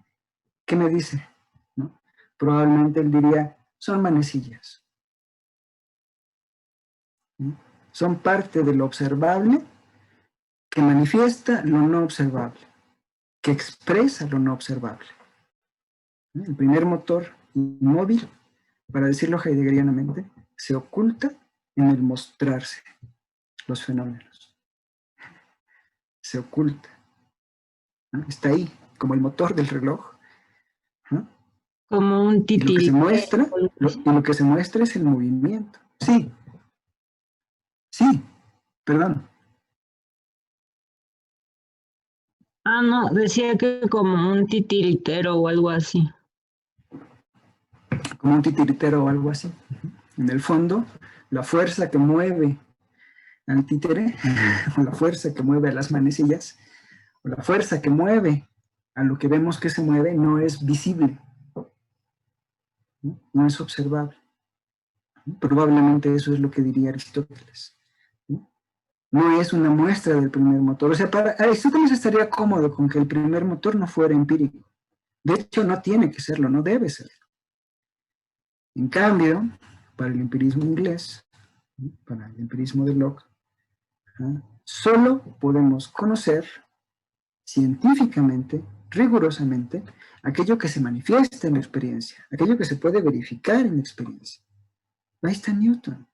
qué me dice? ¿No? Probablemente él diría, son manecillas. ¿Sí? Son parte de lo observable que manifiesta lo no observable, que expresa lo no observable. El primer motor inmóvil, para decirlo heideggerianamente, se oculta en el mostrarse los fenómenos. Se oculta. ¿No? Está ahí, como el motor del reloj. ¿No? Como un titiritero. Lo que se muestra es el movimiento. Sí. Sí, perdón. Ah, no, decía que como un titiritero o algo así. Como un titiritero o algo así. En el fondo, la fuerza que mueve al títere, o la fuerza que mueve a las manecillas, o la fuerza que mueve a lo que vemos que se mueve, no es visible, no es observable. Probablemente eso es lo que diría Aristóteles. No es una muestra del primer motor. O sea, para Aristóteles estaría cómodo con que el primer motor no fuera empírico. De hecho, no tiene que serlo, no debe serlo. En cambio, para el empirismo inglés, para el empirismo de Locke, solo podemos conocer científicamente, rigurosamente, aquello que se manifiesta en la experiencia, aquello que se puede verificar en la experiencia. Ahí está Newton.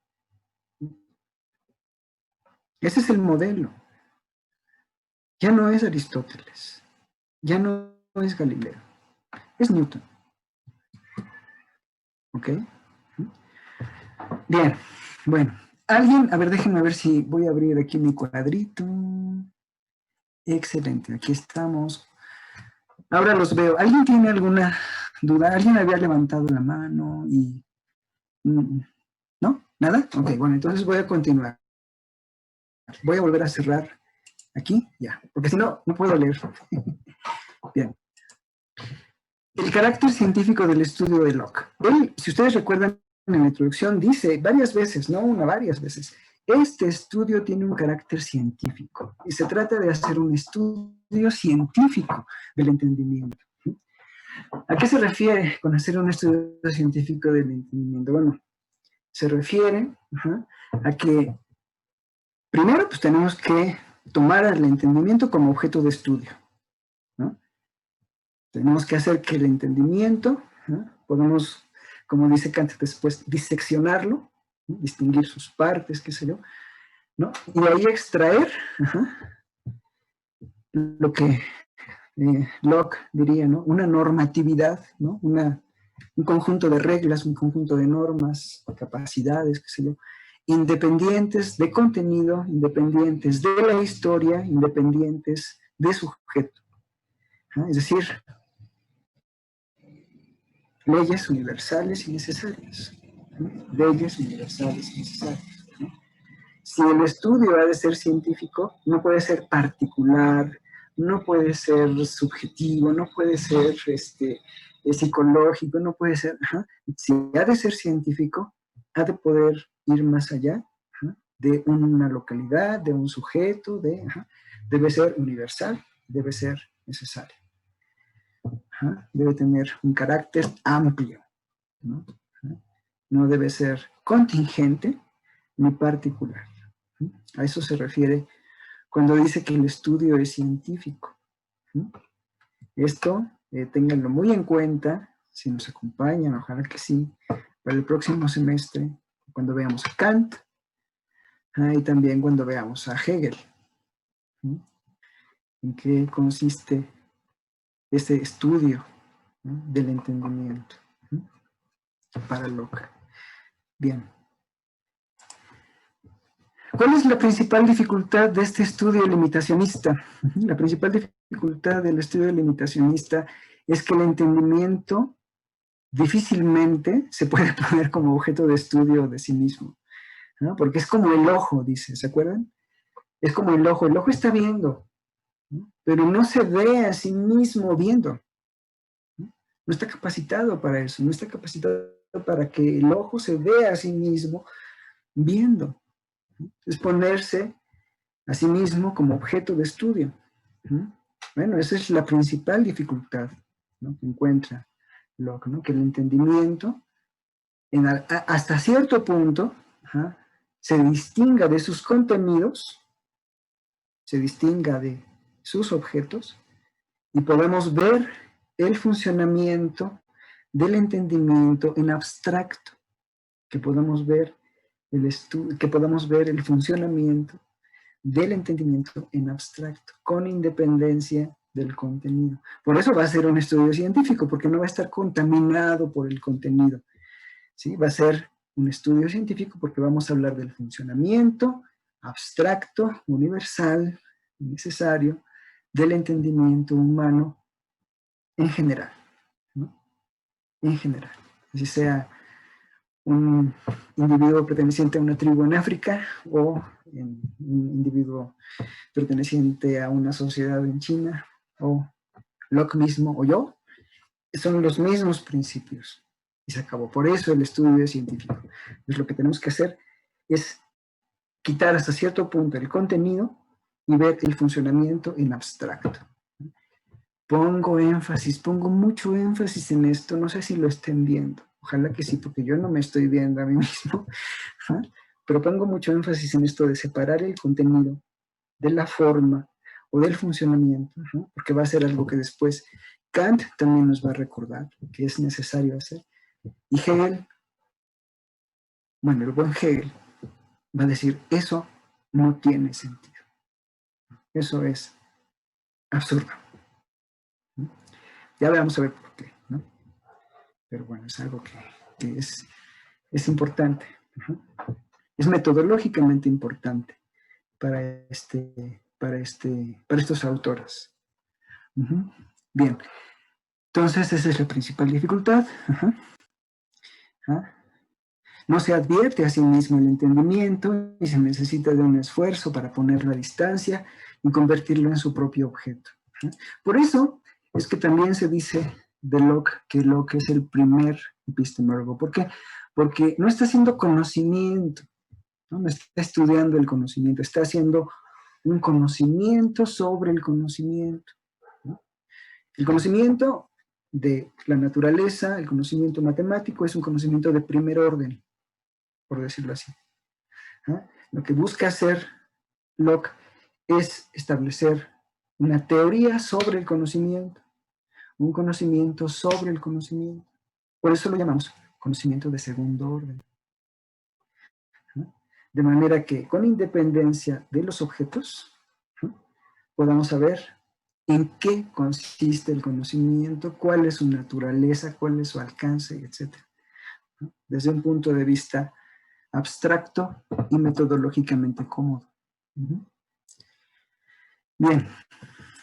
Ese es el modelo. Ya no es Aristóteles, ya no es Galileo, es Newton. ¿Ok? Bien, bueno. Alguien, a ver, déjenme ver si voy a abrir aquí mi cuadrito. Excelente, aquí estamos. Ahora los veo. ¿Alguien tiene alguna duda? ¿Alguien había levantado la mano y... ¿No? ¿Nada? Ok, bueno, entonces voy a continuar. Voy a volver a cerrar aquí, ya, porque si no, no puedo leer. Bien. El carácter científico del estudio de Locke. Él, si ustedes recuerdan, en la introducción dice varias veces, no una, varias veces, este estudio tiene un carácter científico y se trata de hacer un estudio científico del entendimiento. ¿A qué se refiere con hacer un estudio científico del entendimiento? Bueno, se refiere a que primero pues tenemos que tomar el entendimiento como objeto de estudio, ¿no? Tenemos que hacer que el entendimiento, podamos, como dice Kant después, diseccionarlo, ¿no? Distinguir sus partes, qué sé yo, ¿no? Y de ahí extraer lo que Locke diría, ¿no? Una normatividad, ¿no? Un conjunto de reglas, un conjunto de normas, capacidades, qué sé yo, independientes de contenido, independientes de la historia, independientes de sujeto. Es decir, leyes universales y necesarias. leyes universales necesarias. Si el estudio ha de ser científico, no puede ser particular, no puede ser subjetivo, no puede ser psicológico, no puede ser... Si ha de ser científico, ha de poder ir más allá de una localidad, de un sujeto, debe ser universal, debe ser necesario. Debe tener un carácter amplio, ¿no? No debe ser contingente ni particular. A eso se refiere cuando dice que el estudio es científico. Esto, ténganlo muy en cuenta, si nos acompañan, ojalá que sí, para el próximo semestre, cuando veamos a Kant, y también cuando veamos a Hegel. ¿En qué consiste ese estudio del entendimiento para Locke? Bien. ¿Cuál es la principal dificultad de este estudio limitacionista? La principal dificultad del estudio limitacionista es que el entendimiento difícilmente se puede poner como objeto de estudio de sí mismo, ¿no? Porque es como el ojo, dice, ¿se acuerdan? Es como el ojo está viendo, ¿no? Pero no se ve a sí mismo viendo, ¿no? No está capacitado para eso, no está capacitado para que el ojo se vea a sí mismo viendo. Es ponerse a sí mismo como objeto de estudio. Bueno, esa es la principal dificultad, ¿no?, que encuentra Locke, ¿no? Que el entendimiento, hasta cierto punto, se distinga de sus contenidos, se distinga de sus objetos, y podemos ver el funcionamiento del entendimiento en abstracto, que podamos ver el funcionamiento del entendimiento en abstracto, con independencia del contenido. Por eso va a ser un estudio científico, porque no va a estar contaminado por el contenido, ¿sí? Va a ser un estudio científico porque vamos a hablar del funcionamiento abstracto, universal, necesario, del entendimiento humano en general, ¿no? En general. Así sea un individuo perteneciente a una tribu en África o un individuo perteneciente a una sociedad en China o Locke mismo o yo, son los mismos principios y se acabó. Por eso el estudio es científico. Entonces lo que tenemos que hacer es quitar hasta cierto punto el contenido y ver el funcionamiento en abstracto. Pongo mucho énfasis en esto, no sé si lo estén viendo. Ojalá que sí, porque yo no me estoy viendo a mí mismo. Pero pongo mucho énfasis en esto de separar el contenido de la forma o del funcionamiento, ¿no? Porque va a ser algo que después Kant también nos va a recordar que es necesario hacer. Y Hegel, bueno, el buen Hegel va a decir, eso no tiene sentido. Eso es absurdo. Ya vamos a ver por qué, ¿no? Pero bueno, es algo que es importante. Es metodológicamente importante para estos autores. Bien, entonces esa es la principal dificultad. No se advierte a sí mismo el entendimiento y se necesita de un esfuerzo para ponerlo a distancia y convertirlo en su propio objeto. Por eso es que también se dice de Locke que Locke es el primer epistemólogo. ¿Por qué? Porque no está haciendo conocimiento, no está estudiando el conocimiento, está haciendo un conocimiento sobre el conocimiento, ¿no? El conocimiento de la naturaleza, el conocimiento matemático, es un conocimiento de primer orden, por decirlo así. Lo que busca hacer Locke es establecer una teoría sobre el conocimiento, un conocimiento sobre el conocimiento. Por eso lo llamamos conocimiento de segundo orden. De manera que con independencia de los objetos, podamos saber en qué consiste el conocimiento, cuál es su naturaleza, cuál es su alcance, etc. Desde un punto de vista abstracto y metodológicamente cómodo. Bien,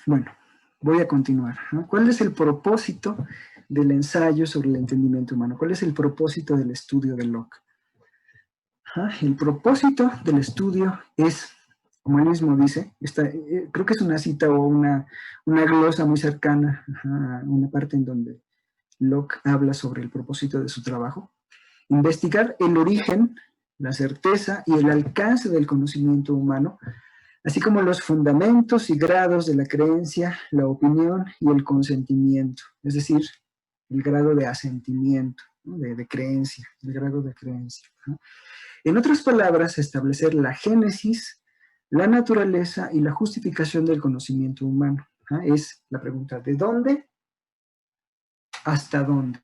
bueno, voy a continuar, ¿no? ¿Cuál es el propósito del ensayo sobre el entendimiento humano. ¿Cuál es el propósito del estudio de Locke? El propósito del estudio es, como él mismo dice, creo que es una cita o una glosa muy cercana a una parte en donde Locke habla sobre el propósito de su trabajo: investigar el origen, la certeza y el alcance del conocimiento humano, así como los fundamentos y grados de la creencia, la opinión y el consentimiento, es decir, el grado de asentimiento, ¿no? de creencia, el grado de creencia, ¿no? En otras palabras, establecer la génesis, la naturaleza y la justificación del conocimiento humano. Es la pregunta: ¿de dónde hasta dónde?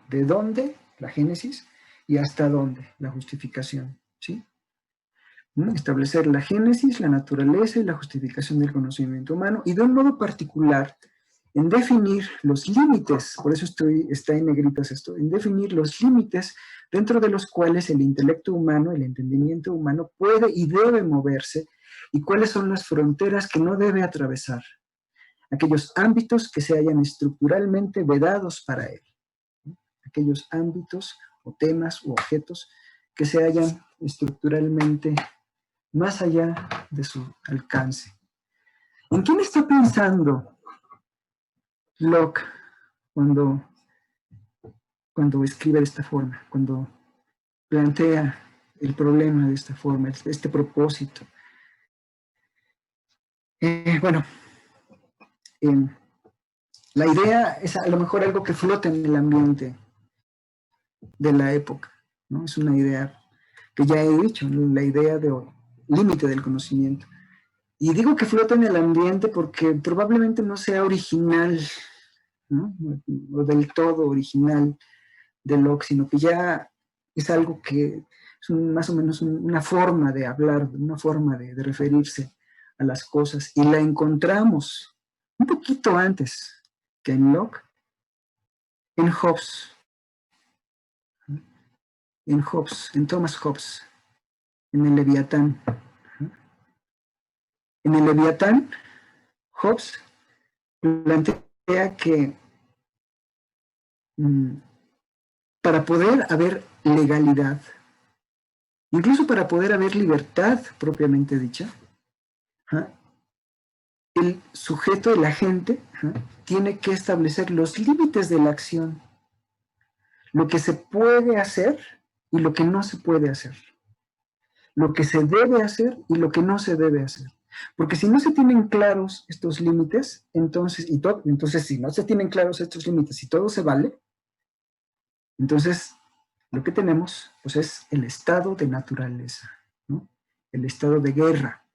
¿De dónde la génesis y hasta dónde la justificación? ¿Sí? Establecer la génesis, la naturaleza y la justificación del conocimiento humano, y de un modo particular en definir los límites, por eso está en negritas esto, en definir los límites dentro de los cuales el intelecto humano, el entendimiento humano puede y debe moverse, y cuáles son las fronteras que no debe atravesar, aquellos ámbitos que se hayan estructuralmente vedados para él, aquellos ámbitos o temas u objetos que se hayan estructuralmente más allá de su alcance. ¿En quién está pensando Locke cuando escribe de esta forma, cuando plantea el problema de esta forma, este propósito? La idea es a lo mejor algo que flota en el ambiente de la época, ¿no? Es una idea que ya he dicho, ¿no? La idea de límite del conocimiento. Y digo que flota en el ambiente porque probablemente no sea original, ¿no? O del todo original de Locke, sino que ya es algo que es más o menos una forma de hablar, una forma de referirse a las cosas, y la encontramos un poquito antes que en Locke, en Hobbes, en Thomas Hobbes, en el Leviatán. En el Leviatán, Hobbes plantea que para poder haber legalidad, incluso para poder haber libertad propiamente dicha, el sujeto, el agente, tiene que establecer los límites de la acción, lo que se puede hacer y lo que no se puede hacer, lo que se debe hacer y lo que no se debe hacer. Porque si no se tienen claros estos límites, entonces si no se tienen claros estos límites y todo se vale, entonces lo que tenemos pues es el estado de naturaleza, ¿no? El estado de guerra,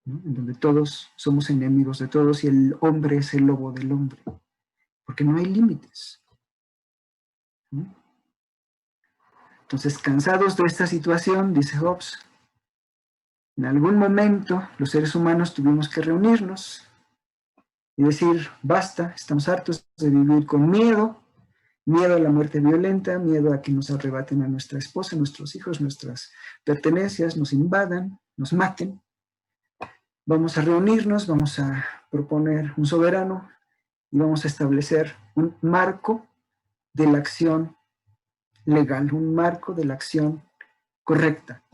¿no? En donde todos somos enemigos de todos y el hombre es el lobo del hombre, porque no hay límites, ¿no? Entonces, cansados de esta situación, dice Hobbes, en algún momento los seres humanos tuvimos que reunirnos y decir: basta, estamos hartos de vivir con miedo, miedo a la muerte violenta, miedo a que nos arrebaten a nuestra esposa, nuestros hijos, nuestras pertenencias, nos invadan, nos maten. Vamos a reunirnos, vamos a proponer un soberano y vamos a establecer un marco de la acción legal, un marco de la acción correcta,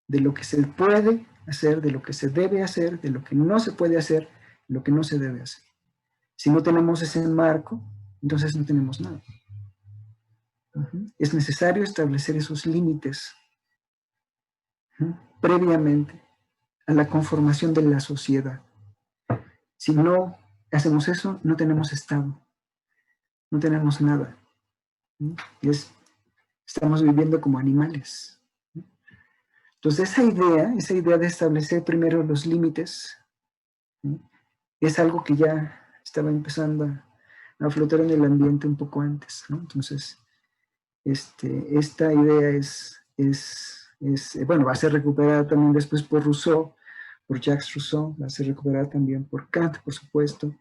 de lo que se puede hacer, de lo que se debe hacer, de lo que no se puede hacer, lo que no se debe hacer. Si no tenemos ese marco, entonces no tenemos nada. Es necesario establecer esos límites previamente a la conformación de la sociedad. Si no hacemos eso, no tenemos Estado, no tenemos nada. Estamos viviendo como animales. Entonces esa idea de establecer primero los límites, es algo que ya estaba empezando a flotar en el ambiente un poco antes, ¿no? Entonces, esta idea va a ser recuperada también después por Rousseau, por Jacques Rousseau, va a ser recuperada también por Kant, por supuesto.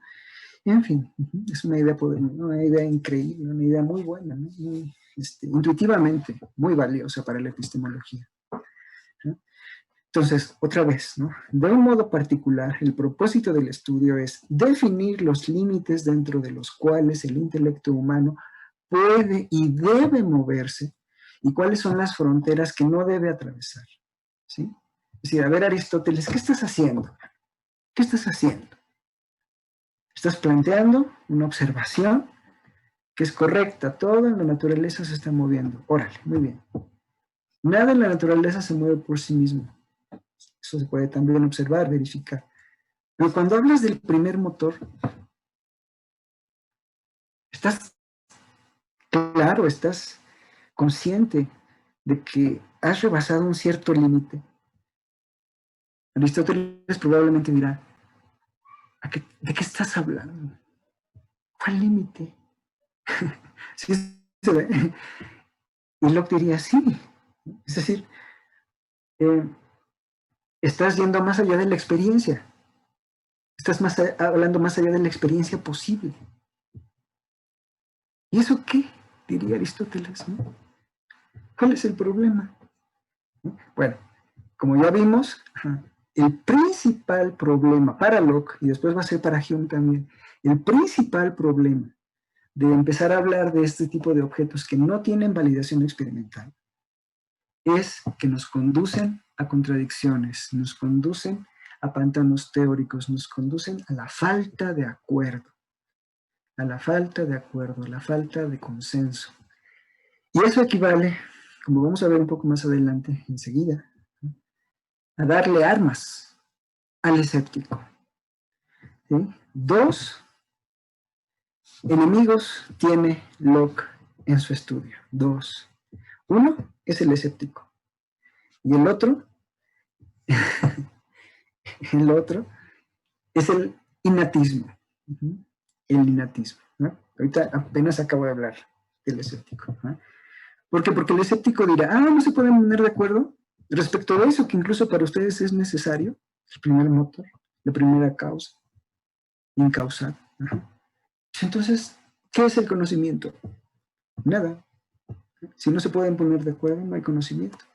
Y en fin, es una idea increíble, una idea muy buena, ¿no? Intuitivamente muy valiosa para la epistemología, ¿no? Entonces, otra vez, ¿no? De un modo particular, el propósito del estudio es definir los límites dentro de los cuales el intelecto humano puede y debe moverse y cuáles son las fronteras que no debe atravesar, ¿sí? Es decir, a ver, Aristóteles, ¿qué estás haciendo? ¿Qué estás haciendo? Estás planteando una observación que es correcta, todo en la naturaleza se está moviendo. Órale, muy bien. Nada en la naturaleza se mueve por sí mismo. Eso se puede también observar, verificar. Pero cuando hablas del primer motor, estás claro, estás consciente de que has rebasado un cierto límite. Aristóteles probablemente dirá, ¿de qué estás hablando? ¿Cuál límite? ¿Sí se ve? Y Locke diría, sí. Es decir, estás yendo más allá de la experiencia. Estás hablando más allá de la experiencia posible. ¿Y eso qué? Diría Aristóteles, ¿no? ¿Cuál es el problema? Bueno, como ya vimos, el principal problema para Locke, y después va a ser para Hume también, el principal problema de empezar a hablar de este tipo de objetos que no tienen validación experimental es que nos conducen a contradicciones, nos conducen a pantanos teóricos, nos conducen a la falta de acuerdo, a la falta de consenso. Y eso equivale, como vamos a ver un poco más adelante, enseguida, a darle armas al escéptico. ¿Sí? 2 enemigos tiene Locke en su estudio. 2. Uno es el escéptico. Y el otro es el innatismo. El innatismo, ¿no? Ahorita apenas acabo de hablar del escéptico, ¿no? ¿Por qué? Porque el escéptico dirá, no se pueden poner de acuerdo respecto de eso, que incluso para ustedes es necesario, el primer motor, la primera causa, incausal. Entonces, ¿qué es el conocimiento? Nada. Si no se pueden poner de acuerdo, no hay conocimiento.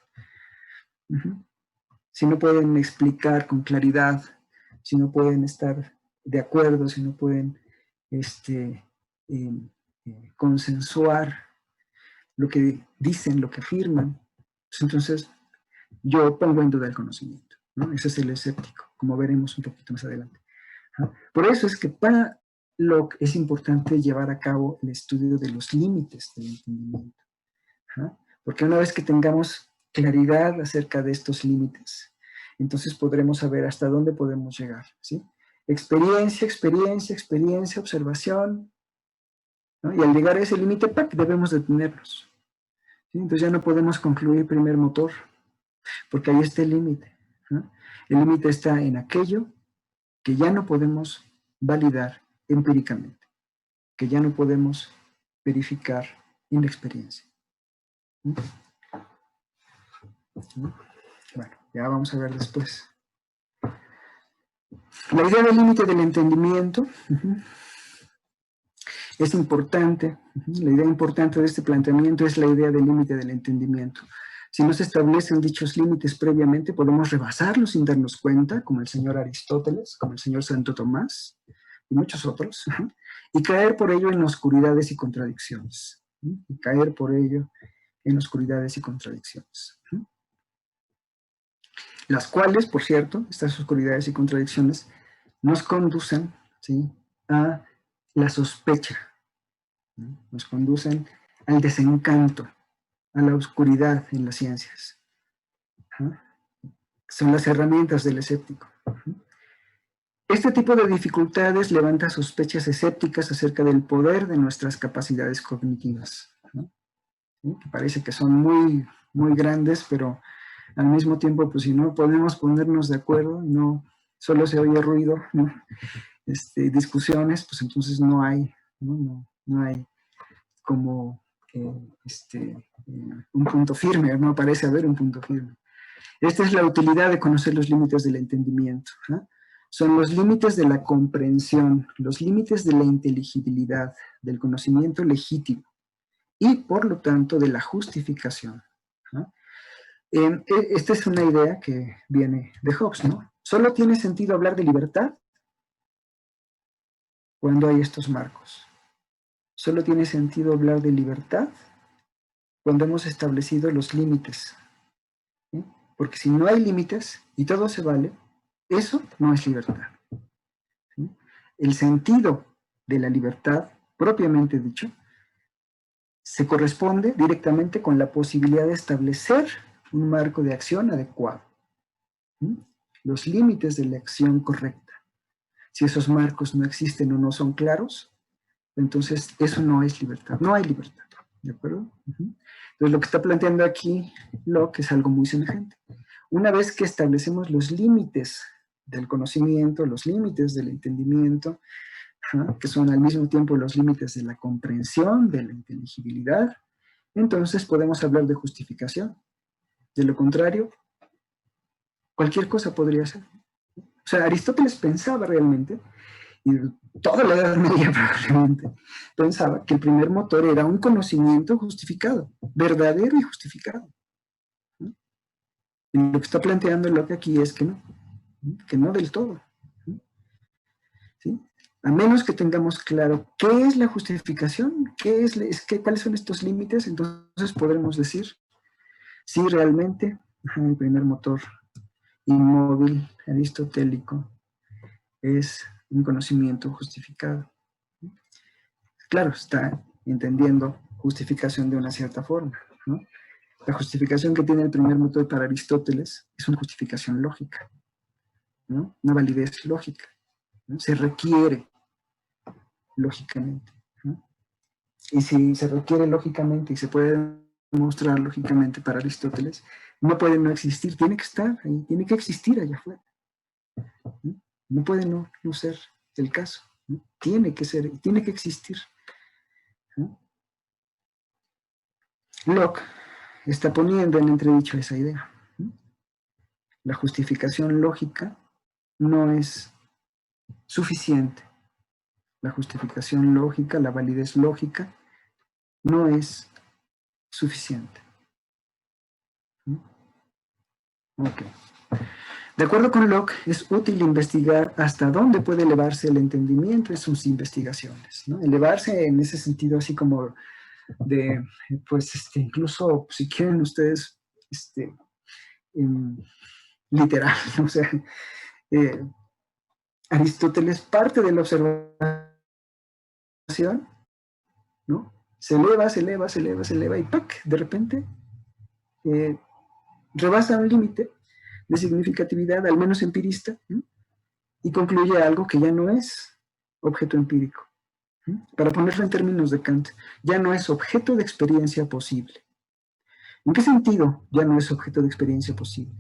Si no pueden explicar con claridad, si no pueden estar de acuerdo, si no pueden consensuar lo que dicen, lo que afirman, pues entonces yo pongo en duda el conocimiento, ¿no? Ese es el escéptico, como veremos un poquito más adelante. Por eso es que para Locke es importante llevar a cabo el estudio de los límites del entendimiento. Porque una vez que tengamos claridad acerca de estos límites, entonces podremos saber hasta dónde podemos llegar, ¿sí? Experiencia, observación, ¿no? Y al llegar a ese límite, debemos detenernos, ¿sí? Entonces ya no podemos concluir primer motor, porque ahí está el límite, ¿no? El límite está en aquello que ya no podemos validar empíricamente, que ya no podemos verificar en la experiencia. Bueno, ya vamos a ver después. La idea del límite del entendimiento es importante. La idea importante de este planteamiento es la idea del límite del entendimiento. Si no se establecen dichos límites previamente, podemos rebasarlos sin darnos cuenta, como el señor Aristóteles, como el señor Santo Tomás y muchos otros, y caer por ello en oscuridades y contradicciones. Y caer por ello en oscuridades y contradicciones. Las cuales, por cierto, estas oscuridades y contradicciones nos conducen, ¿sí?, a la sospecha, ¿no? Nos conducen al desencanto, a la oscuridad en las ciencias. Son las herramientas del escéptico. Este tipo de dificultades levanta sospechas escépticas acerca del poder de nuestras capacidades cognitivas, ¿no? ¿Sí? Que parece que son muy, muy grandes, pero al mismo tiempo, pues si no podemos ponernos de acuerdo, no solo se oye ruido, ¿no? Discusiones, pues entonces no hay, ¿no? No hay como un punto firme, no parece haber un punto firme. Esta es la utilidad de conocer los límites del entendimiento, ¿no? Son los límites de la comprensión, los límites de la inteligibilidad, del conocimiento legítimo y, por lo tanto, de la justificación, ¿no? Esta es una idea que viene de Hobbes, ¿no? Solo tiene sentido hablar de libertad cuando hay estos marcos. Solo tiene sentido hablar de libertad cuando hemos establecido los límites. ¿Sí? Porque si no hay límites y todo se vale, eso no es libertad. ¿Sí? El sentido de la libertad, propiamente dicho, se corresponde directamente con la posibilidad de establecer un marco de acción adecuado. ¿Sí? Los límites de la acción correcta. Si esos marcos no existen o no son claros, entonces eso no es libertad, no hay libertad. ¿De acuerdo? Entonces lo que está planteando aquí Locke es algo muy semejante. Una vez que establecemos los límites del conocimiento, los límites del entendimiento, que son al mismo tiempo los límites de la comprensión, de la inteligibilidad, entonces podemos hablar de justificación. De lo contrario, cualquier cosa podría ser. O sea, Aristóteles pensaba realmente, y toda la Edad Media probablemente, pensaba que el primer motor era un conocimiento justificado, verdadero y justificado. Y lo que está planteando Locke aquí es que no del todo. ¿Sí? A menos que tengamos claro qué es la justificación, cuáles son estos límites, entonces podremos decir si realmente el primer motor inmóvil aristotélico es un conocimiento justificado. Claro, está entendiendo justificación de una cierta forma, ¿no? La justificación que tiene el primer motor para Aristóteles es una justificación lógica, ¿no? Una validez lógica, ¿no? Se requiere lógicamente, ¿no? Y si se requiere lógicamente y se puede demostrar lógicamente para Aristóteles, no puede no existir, tiene que estar ahí, tiene que existir allá afuera, ¿no? No puede no ser el caso, ¿no? Tiene que ser, tiene que existir, ¿no? Locke está poniendo en entredicho esa idea, ¿no? La justificación lógica no es suficiente. La justificación lógica, la validez lógica, no es suficiente. Ok. De acuerdo con Locke, es útil investigar hasta dónde puede elevarse el entendimiento en sus investigaciones, ¿no? Elevarse en ese sentido así como de, pues, incluso, si quieren ustedes, literal, o sea, Aristóteles parte de la observación, ¿no? Se eleva y ¡pac! De repente rebasa un límite de significatividad, al menos empirista, ¿no? Y concluye algo que ya no es objeto empírico. ¿No? Para ponerlo en términos de Kant, ya no es objeto de experiencia posible. ¿En qué sentido ya no es objeto de experiencia posible?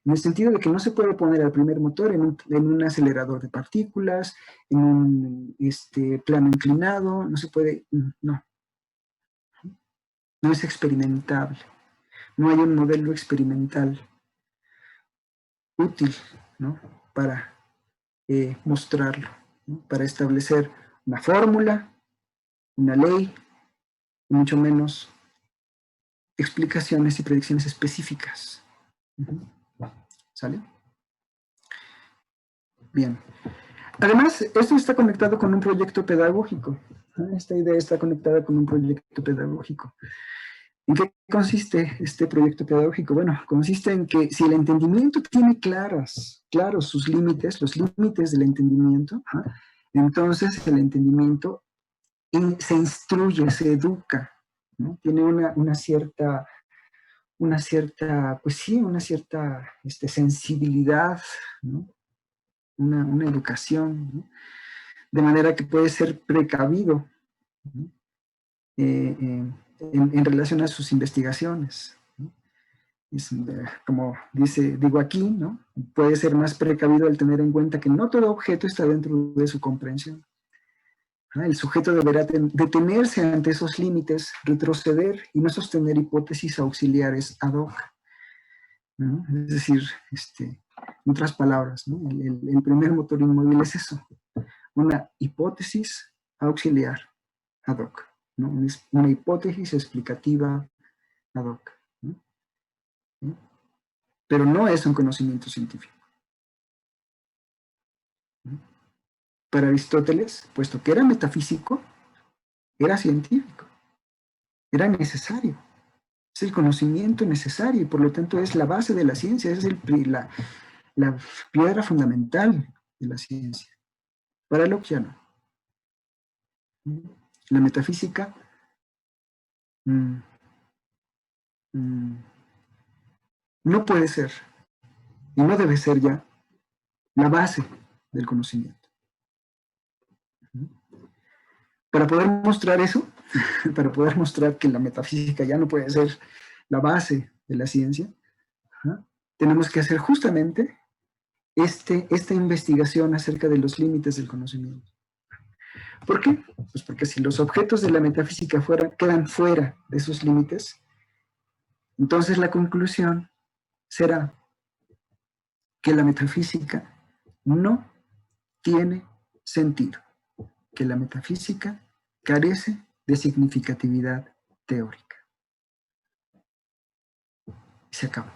En el sentido de que no se puede poner al primer motor en un acelerador de partículas, en un plano inclinado, no se puede, no es experimentable. No hay un modelo experimental útil, ¿no? Para mostrarlo, ¿no? Para establecer una fórmula, una ley, y mucho menos explicaciones y predicciones específicas. ¿Sale? Bien. Además, esto está conectado con un proyecto pedagógico. Esta idea está conectada con un proyecto pedagógico. ¿En qué consiste este proyecto pedagógico? Bueno, consiste en que si el entendimiento tiene claros sus límites, los límites del entendimiento, entonces el entendimiento se instruye, se educa, ¿no? Tiene una cierta, pues sí, una cierta sensibilidad, ¿no? Una educación, ¿no? De manera que puede ser precavido, ¿no? En relación a sus investigaciones, ¿no? Como digo aquí, ¿no? Puede ser más precavido al tener en cuenta que no todo objeto está dentro de su comprensión. El sujeto deberá detenerse ante esos límites, retroceder y no sostener hipótesis auxiliares ad hoc, ¿no? Es decir, en otras palabras, ¿no? El primer motor inmóvil es eso, una hipótesis auxiliar ad hoc, ¿no? Es una hipótesis explicativa ad hoc, ¿no? ¿sí? Pero no es un conocimiento científico. ¿Sí? Para Aristóteles, puesto que era metafísico, era científico, era necesario. Es el conocimiento necesario y por lo tanto es la base de la ciencia, es la piedra fundamental de la ciencia. Para Locke ya no. La metafísica no puede ser y no debe ser ya la base del conocimiento. Para poder mostrar eso, para poder mostrar que la metafísica ya no puede ser la base de la ciencia, tenemos que hacer justamente esta investigación acerca de los límites del conocimiento. ¿Por qué? Pues porque si los objetos de la metafísica quedan fuera de esos límites, entonces la conclusión será que la metafísica no tiene sentido, que la metafísica carece de significatividad teórica. Y se acabó.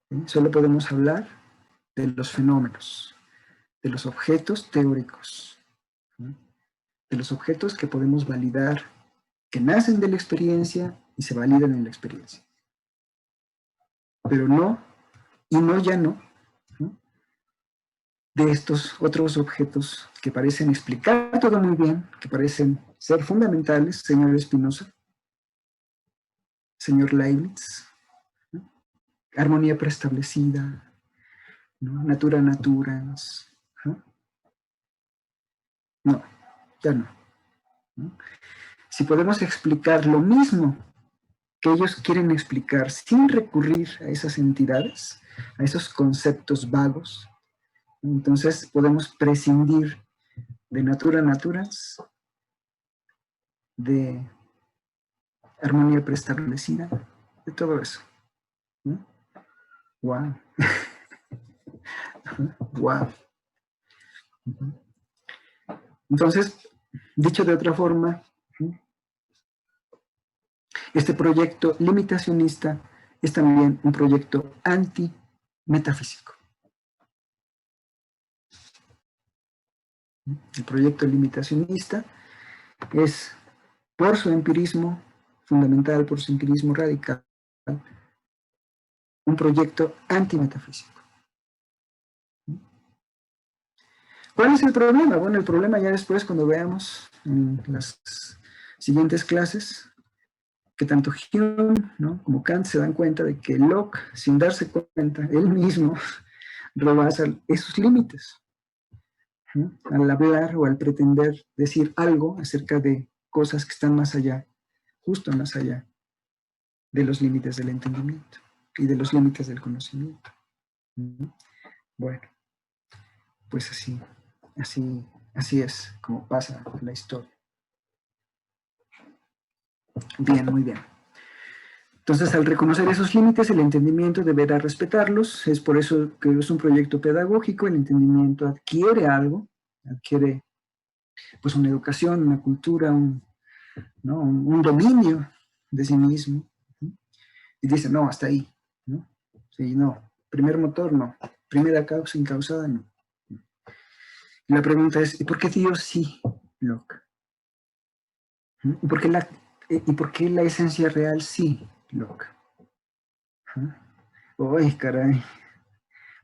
¿Sí? Solo podemos hablar de los fenómenos, de los objetos teóricos, ¿sí? De los objetos que podemos validar, que nacen de la experiencia y se validan en la experiencia. Pero no, y no ya no, ¿no? De estos otros objetos que parecen explicar todo muy bien, que parecen ser fundamentales, señor Spinoza, señor Leibniz, ¿no? Armonía preestablecida, ¿no? Natura naturans, ¿no? No, ya no, ¿no? Si podemos explicar lo mismo que ellos quieren explicar sin recurrir a esas entidades, a esos conceptos vagos, entonces podemos prescindir de natura naturans, de armonía preestablecida, de todo eso. ¿No? Wow. Wow. Entonces, dicho de otra forma, este proyecto limitacionista es también un proyecto anti-metafísico. El proyecto limitacionista es, por su empirismo fundamental, por su empirismo radical, un proyecto antimetafísico. ¿Cuál es el problema? Bueno, el problema ya después, cuando veamos en las siguientes clases, que tanto Hume, ¿no?, como Kant se dan cuenta de que Locke, sin darse cuenta, él mismo rebasa esos límites, ¿no?, al hablar o al pretender decir algo acerca de cosas que están más allá, justo más allá de los límites del entendimiento y de los límites del conocimiento. Bueno, pues así es como pasa la historia. Bien, muy bien. Entonces, al reconocer esos límites, el entendimiento deberá respetarlos. Es por eso que es un proyecto pedagógico. El entendimiento adquiere algo, adquiere pues una educación, una cultura, un dominio de sí mismo. Y dice, no, hasta ahí, ¿no? Sí, no. Primer motor, no. Primera causa incausada, no. Y la pregunta es, ¿y por qué Dios sí, Locke? ¿Y por qué la esencia real sí, Locke? ¡Uy, caray!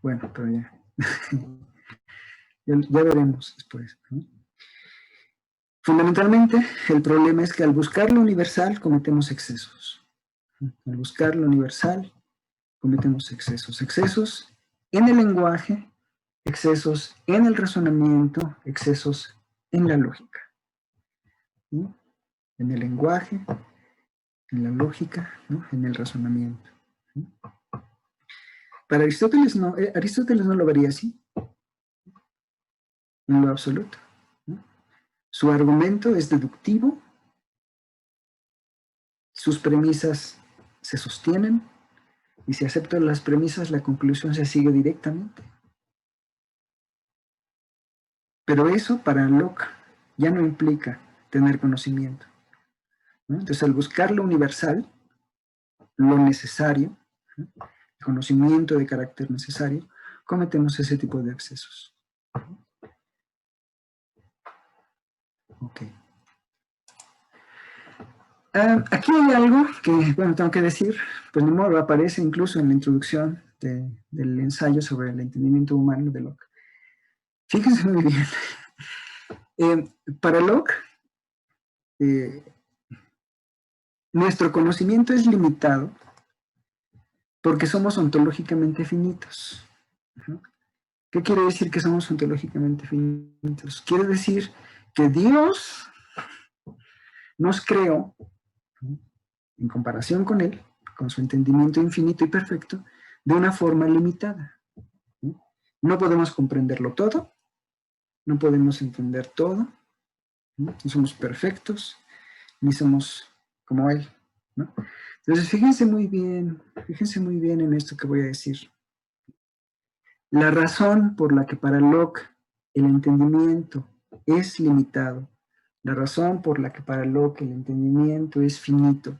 Bueno, pero ya. ya veremos después, ¿no? Fundamentalmente, el problema es que al buscar lo universal cometemos excesos. Al buscar lo universal cometemos excesos. Excesos en el lenguaje, excesos en el razonamiento, excesos en la lógica. ¿No? En el lenguaje, en la lógica, ¿no?, en el razonamiento. ¿No? Para Aristóteles no lo vería así, en lo absoluto, ¿no? Su argumento es deductivo, sus premisas se sostienen, y si acepto las premisas, la conclusión se sigue directamente. Pero eso para Locke ya no implica tener conocimiento, ¿no? Entonces, al buscar lo universal, lo necesario, el conocimiento de carácter necesario, cometemos ese tipo de excesos. Ok. Aquí hay algo que, bueno, tengo que decir, pues ni modo, aparece incluso en la introducción del ensayo sobre el entendimiento humano de Locke. Fíjense muy bien. Para Locke, nuestro conocimiento es limitado porque somos ontológicamente finitos. ¿Qué quiere decir que somos ontológicamente finitos? Quiere decir que Dios nos creó, en comparación con Él, con su entendimiento infinito y perfecto, de una forma limitada. No podemos comprenderlo todo, no podemos entender todo, no somos perfectos, ni somos como Él, ¿no? Entonces, fíjense muy bien en esto que voy a decir. La razón por la que para Locke el entendimiento es limitado, la razón por la que para Locke el entendimiento es finito,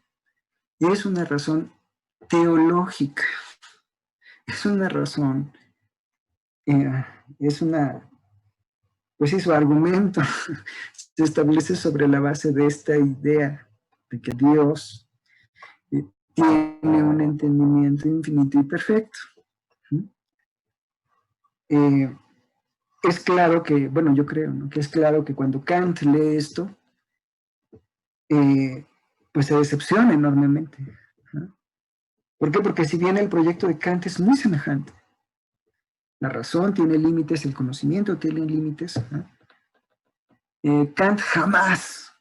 es una razón teológica, es una razón, pues sí, su argumento se establece sobre la base de esta idea de que Dios tiene un entendimiento infinito y perfecto. Es claro que, bueno, yo creo, ¿no?, que es claro que cuando Kant lee esto, pues se decepciona enormemente, ¿no? ¿Por qué? Porque si bien el proyecto de Kant es muy semejante, la razón tiene límites, el conocimiento tiene límites, ¿no? Kant jamás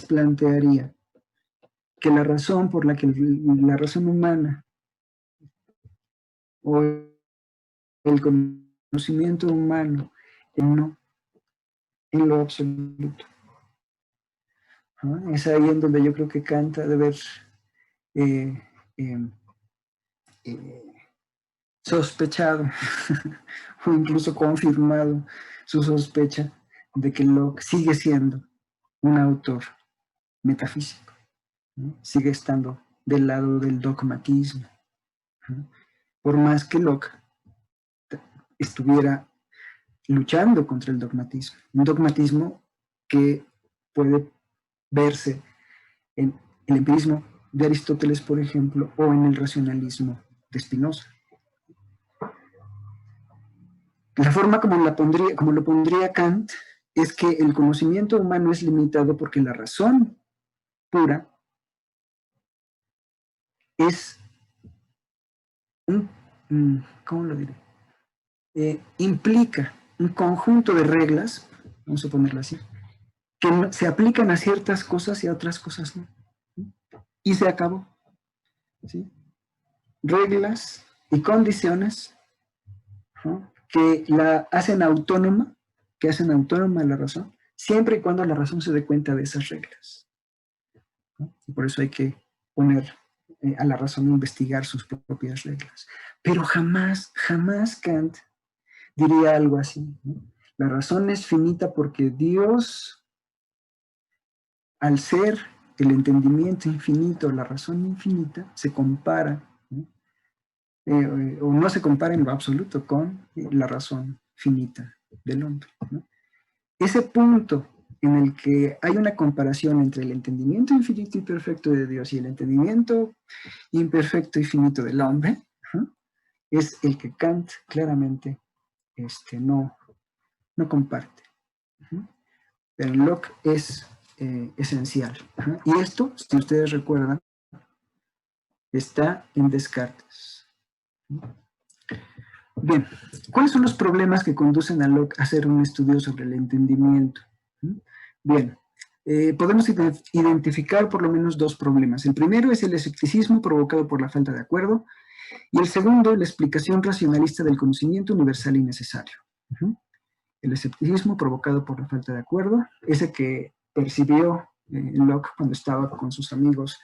plantearía que la razón por la que la razón humana o el conocimiento humano no, en lo absoluto. ¿No? Es ahí en donde yo creo que Kant ha de haber sospechado o incluso confirmado su sospecha de que Locke sigue siendo un autor metafísico, ¿no? Sigue estando del lado del dogmatismo, ¿no? Por más que Locke estuviera luchando contra el dogmatismo, un dogmatismo que puede verse en el empirismo de Aristóteles, por ejemplo, o en el racionalismo de Spinoza. La forma como lo pondría Kant es que el conocimiento humano es limitado porque la razón pura es ¿cómo lo diré? Implica un conjunto de reglas, vamos a ponerlo así, que se aplican a ciertas cosas y a otras cosas no. Y se acabó, ¿sí? Reglas y condiciones, ¿no?, que la hacen autónoma, que hacen autónoma la razón, siempre y cuando la razón se dé cuenta de esas reglas, ¿no? Y por eso hay que poner a la razón a investigar sus propias reglas. Pero jamás Kant diría algo así, ¿no? La razón es finita porque Dios, al ser el entendimiento infinito, la razón infinita, se compara, ¿no? O no se compara en lo absoluto con la razón finita del hombre, ¿no? Ese punto en el que hay una comparación entre el entendimiento infinito y perfecto de Dios y el entendimiento imperfecto y finito del hombre, ¿no?, es el que Kant claramente no comparte. Pero Locke es esencial. Y esto, si ustedes recuerdan, está en Descartes. Bien, ¿cuáles son los problemas que conducen a Locke a hacer un estudio sobre el entendimiento? Bien, podemos identificar por lo menos dos problemas. El primero es el escepticismo provocado por la falta de acuerdo, y el segundo, la explicación racionalista del conocimiento universal y necesario. El escepticismo provocado por la falta de acuerdo, ese que percibió Locke cuando estaba con sus amigos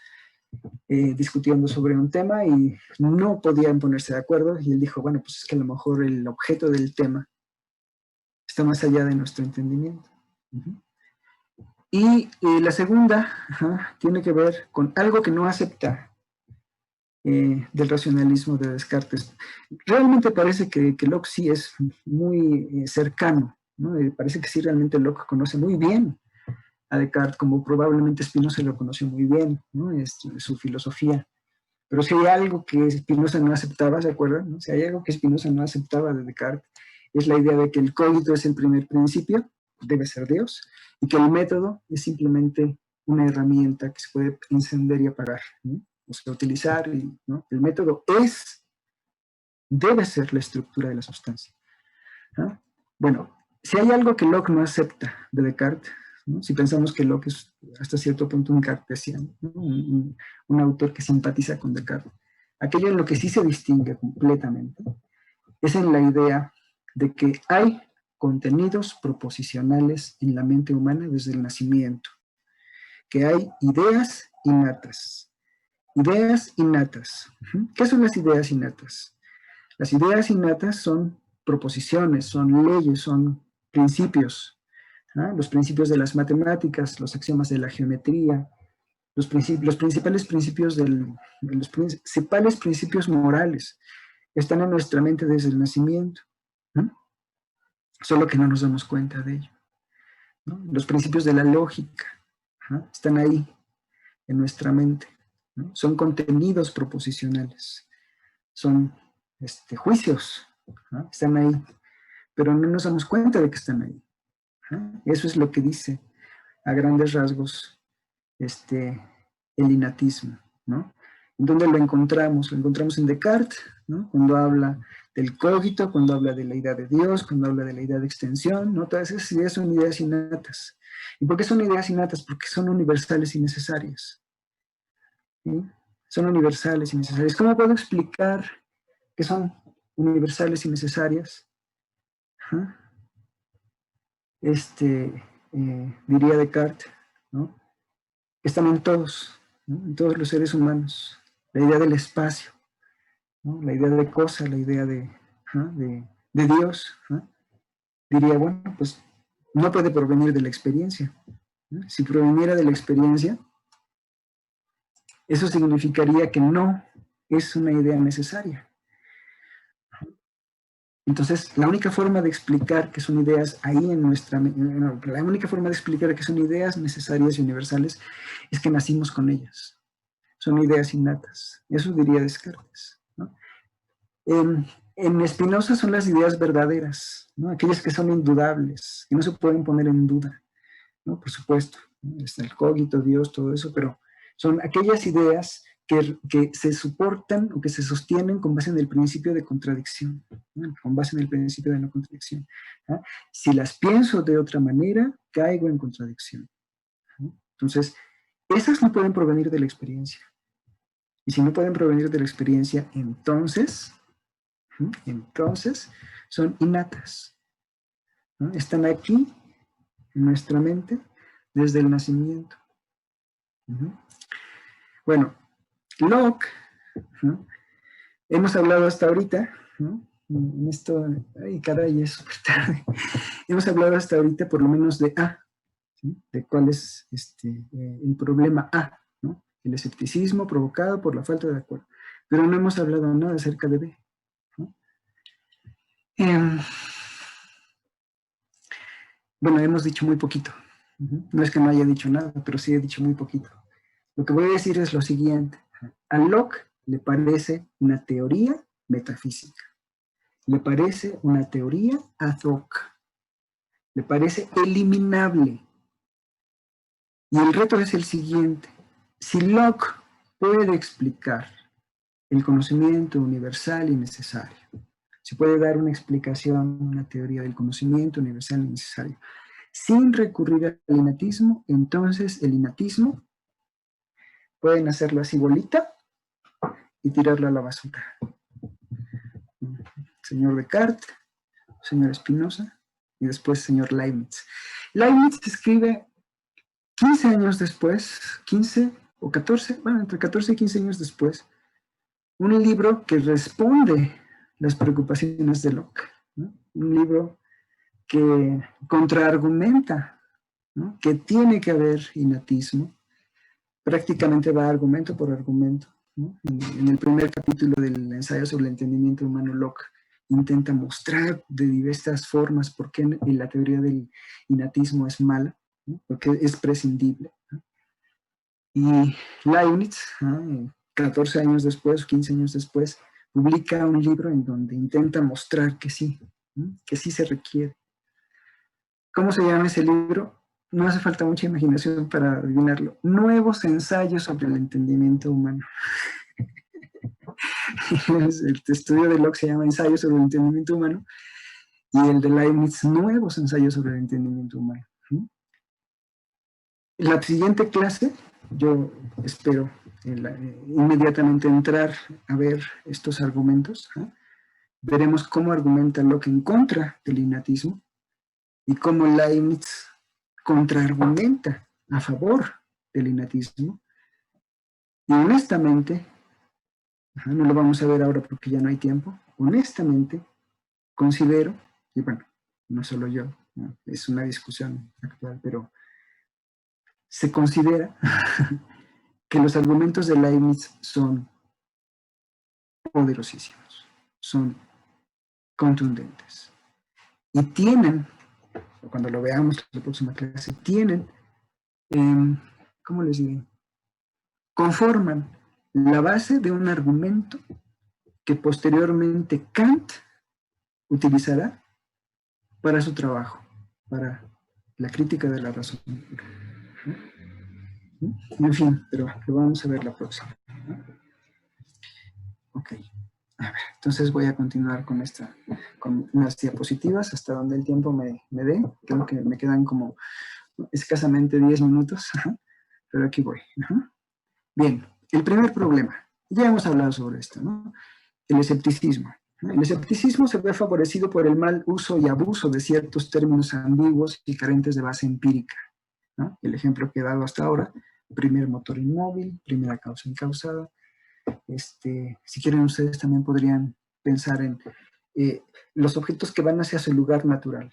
discutiendo sobre un tema y no podían ponerse de acuerdo, y él dijo, bueno, pues es que a lo mejor el objeto del tema está más allá de nuestro entendimiento. Y la segunda tiene que ver con algo que no acepta del racionalismo de Descartes. Realmente parece que Locke sí es muy cercano, ¿no? Parece que sí realmente Locke conoce muy bien a Descartes, como probablemente Spinoza lo conoció muy bien, ¿no? Su filosofía. Pero si hay algo que Spinoza no aceptaba, ¿se acuerdan? ¿No? Si hay algo que Spinoza no aceptaba de Descartes, es la idea de que el cogito es el primer principio, debe ser Dios, y que el método es simplemente una herramienta que se puede encender y apagar, ¿no? O sea, utilizar, ¿no? El método debe ser la estructura de la sustancia, ¿no? Bueno, si hay algo que Locke no acepta de Descartes, ¿no? Si pensamos que Locke es hasta cierto punto un cartesiano, ¿no? un autor que simpatiza con Descartes, aquello en lo que sí se distingue completamente es en la idea de que hay contenidos proposicionales en la mente humana desde el nacimiento, que hay ideas innatas. Ideas innatas. ¿Qué son las ideas innatas? Las ideas innatas son proposiciones, son leyes, son principios. ¿Ah? Los principios de las matemáticas, los axiomas de la geometría, los principales principios los principales principios morales están en nuestra mente desde el nacimiento, ¿no? Solo que no nos damos cuenta de ello, ¿no? Los principios de la lógica, ¿no? Están ahí en nuestra mente, ¿no? Son contenidos proposicionales, son juicios, ¿no? Están ahí, pero no nos damos cuenta de que están ahí, ¿no? Eso es lo que dice a grandes rasgos el innatismo, ¿no? ¿Dónde lo encontramos? Lo encontramos en Descartes, ¿no? Cuando habla del cogito, cuando habla de la idea de Dios, cuando habla de la idea de extensión, ¿no? Todas esas ideas son ideas innatas. ¿Y por qué son ideas innatas? Porque son universales y necesarias, ¿sí? Son universales y necesarias. ¿Cómo puedo explicar que son universales y necesarias? Diría Descartes, ¿no? Están en todos, ¿no? En todos los seres humanos. La idea del espacio, ¿no? La idea de cosa, la idea de Dios, ¿no? Diría, bueno, pues no puede provenir de la experiencia, ¿no? Si proveniera de la experiencia, eso significaría que no es una idea necesaria. Entonces, la única forma de explicar que son ideas ahí en nuestra mente, la única forma de explicar que son ideas necesarias y universales es que nacimos con ellas. Son ideas innatas. Eso diría Descartes, ¿no? En Spinoza son las ideas verdaderas, ¿no? Aquellas que son indudables, que no se pueden poner en duda, ¿no? Por supuesto, ¿no? Está el cogito, Dios, todo eso, pero son aquellas ideas que se soportan o que se sostienen con base en el principio de contradicción, ¿no? Con base en el principio de no contradicción, ¿no? Si las pienso de otra manera, caigo en contradicción, ¿no? Entonces, esas no pueden provenir de la experiencia. Y si no pueden provenir de la experiencia, entonces son innatas, ¿no? Están aquí, en nuestra mente, desde el nacimiento. Bueno, Locke, ¿no? Hemos hablado hasta ahorita, ¿no? En esto, ay caray, es súper tarde. Hemos hablado hasta ahorita por lo menos de A, ¿sí? De cuál es el problema A, ¿no? El escepticismo provocado por la falta de acuerdo. Pero no hemos hablado nada acerca de B, ¿no? Bueno, hemos dicho muy poquito. No es que no haya dicho nada, pero sí he dicho muy poquito. Lo que voy a decir es lo siguiente. A Locke le parece una teoría metafísica. Le parece una teoría ad hoc. Le parece eliminable. Y el reto es el siguiente. Si Locke puede explicar el conocimiento universal y necesario, si puede dar una explicación, una teoría del conocimiento universal y necesario, sin recurrir al innatismo, entonces el innatismo pueden hacerlo así bolita y tirarlo a la basura. Señor Descartes, señor Spinoza y después señor Leibniz. Leibniz escribe 15 años después, 15 o 14, bueno, entre 14 y 15 años después, un libro que responde las preocupaciones de Locke, ¿no? Un libro que contraargumenta, ¿no? Que tiene que haber innatismo, prácticamente va argumento por argumento, ¿no? En el primer capítulo del ensayo sobre el entendimiento humano, Locke intenta mostrar de diversas formas por qué la teoría del innatismo es mala, ¿no? Porque es prescindible, ¿no? Y Leibniz, ¿no? 14 años después, 15 años después, publica un libro en donde intenta mostrar que sí, ¿no? Que sí se requiere. ¿Cómo se llama ese libro? No hace falta mucha imaginación para adivinarlo. Nuevos ensayos sobre el entendimiento humano. El estudio de Locke se llama Ensayos sobre el entendimiento humano y el de Leibniz, Nuevos ensayos sobre el entendimiento humano. En la siguiente clase, yo espero inmediatamente entrar a ver estos argumentos. Veremos cómo argumenta Locke en contra del innatismo y cómo Leibniz contraargumenta a favor del innatismo. Y honestamente, no lo vamos a ver ahora porque ya no hay tiempo, honestamente considero, y bueno, no solo yo, ¿no? Es una discusión actual, pero se considera que los argumentos de Leibniz son poderosísimos, son contundentes y tienen, cuando lo veamos en la próxima clase, tienen, ¿cómo les diré? Conforman la base de un argumento que posteriormente Kant utilizará para su trabajo, para la crítica de la razón. En fin, pero lo vamos a ver la próxima. Ok, a ver, entonces voy a continuar con unas diapositivas hasta donde el tiempo me dé. Creo que me quedan como escasamente 10 minutos, pero aquí voy. Bien, el primer problema, ya hemos hablado sobre esto, ¿no? El escepticismo. El escepticismo se ve favorecido por el mal uso y abuso de ciertos términos ambiguos y carentes de base empírica, ¿no? El ejemplo que he dado hasta ahora, primer motor inmóvil, primera causa incausada. Si quieren ustedes también podrían pensar en los objetos que van hacia su lugar natural,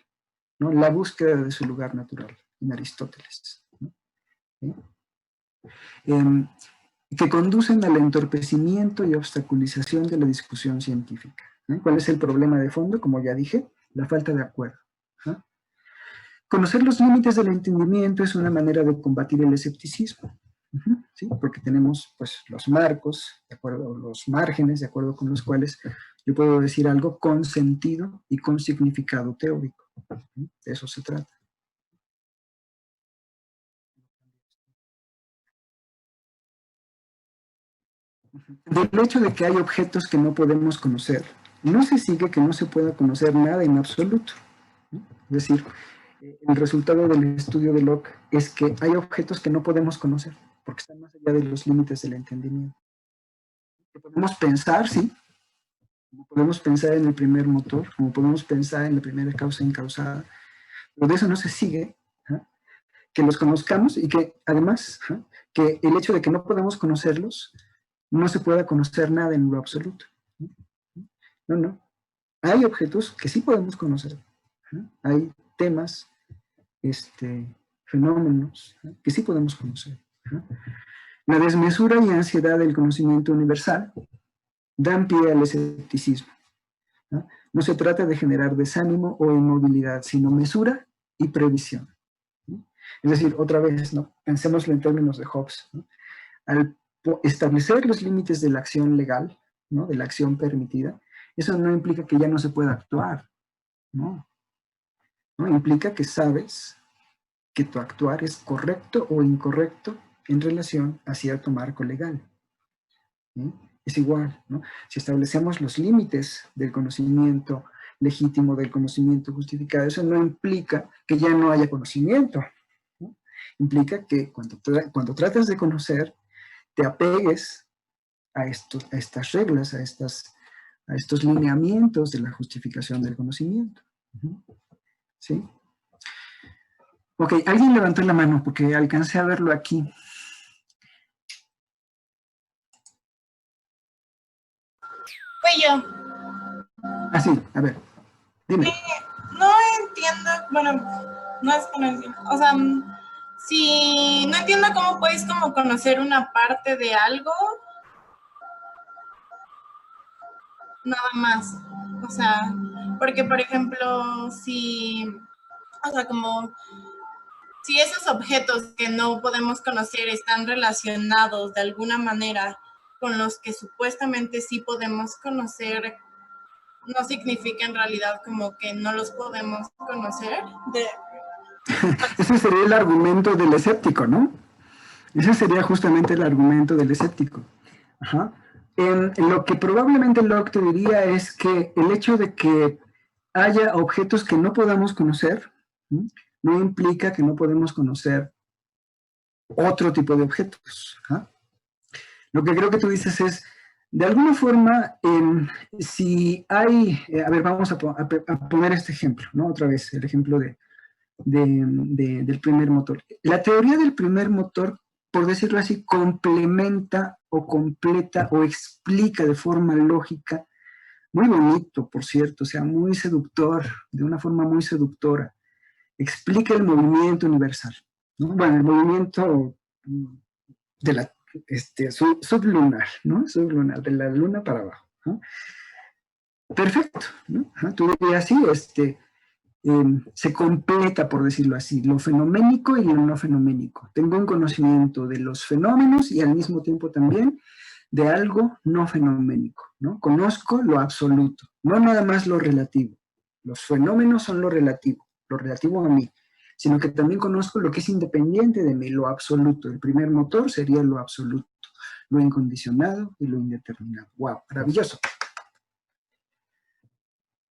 ¿no? La búsqueda de su lugar natural, en Aristóteles, ¿no? ¿Sí? Que conducen al entorpecimiento y obstaculización de la discusión científica. ¿Cuál es el problema de fondo? Como ya dije, la falta de acuerdo. Conocer los límites del entendimiento es una manera de combatir el escepticismo, ¿sí? Porque tenemos pues, los marcos, de acuerdo, los márgenes, de acuerdo con los cuales yo puedo decir algo con sentido y con significado teórico. De eso se trata. Del hecho de que hay objetos que no podemos conocer, no se sigue que no se pueda conocer nada en absoluto, ¿no? Es decir, el resultado del estudio de Locke es que hay objetos que no podemos conocer, porque están más allá de los límites del entendimiento. Podemos pensar, sí, como podemos pensar en el primer motor, como podemos pensar en la primera causa incausada, pero de eso no se sigue, ¿eh? Que los conozcamos y que además, que el hecho de que no podamos conocerlos, no se pueda conocer nada en lo absoluto. No. Hay objetos que sí podemos conocer. Hay temas, fenómenos, que sí podemos conocer. La desmesura y ansiedad del conocimiento universal dan pie al escepticismo. No se trata de generar desánimo o inmovilidad, sino mesura y previsión. Es decir, otra vez, ¿no? Pensémoslo en términos de Hobbes, ¿no? Al establecer los límites de la acción legal, ¿no? De la acción permitida, eso no implica que ya no se pueda actuar, ¿no? ¿No? Implica que sabes que tu actuar es correcto o incorrecto en relación a cierto marco legal. ¿Sí? Es igual, ¿no? Si establecemos los límites del conocimiento legítimo, del conocimiento justificado, eso no implica que ya no haya conocimiento, ¿no? Implica que cuando tratas de conocer, te apegues a estas reglas, a estos lineamientos de la justificación del conocimiento. ¿Sí? Ok, alguien levantó la mano porque alcancé a verlo aquí. Fui yo. Ah, sí, a ver, dime. No entiendo, bueno, no es que no entiendo, o sea, si no entiendo cómo puedes como conocer una parte de algo, nada más. O sea, porque por ejemplo, si, o sea, como si esos objetos que no podemos conocer están relacionados de alguna manera con los que supuestamente sí podemos conocer, no significa en realidad como que no los podemos conocer. Ese sería el argumento del escéptico, ¿no? Ese sería justamente el argumento del escéptico. Ajá. Lo que probablemente Locke te diría es que el hecho de que haya objetos que no podamos conocer, ¿sí?, no implica que no podemos conocer otro tipo de objetos. ¿Ah? Lo que creo que tú dices es, de alguna forma, si hay, a ver, vamos a poner este ejemplo, ¿no? Otra vez, el ejemplo del primer motor. La teoría del primer motor, por decirlo así, complementa o completa o explica de forma lógica, muy bonito, por cierto, o sea, muy seductor, de una forma muy seductora, explica el movimiento universal, ¿no? Bueno, el movimiento de la sublunar, ¿no? Sublunar, de la luna para abajo, ¿no? Perfecto, ¿no? Tú dirías así, se completa, por decirlo así, lo fenoménico y lo no fenoménico. Tengo un conocimiento de los fenómenos y al mismo tiempo también de algo no fenoménico, ¿no? Conozco lo absoluto, no nada más lo relativo. Los fenómenos son lo relativo a mí, sino que también conozco lo que es independiente de mí, lo absoluto. El primer motor sería lo absoluto, lo incondicionado y lo indeterminado. ¡Wow! Maravilloso.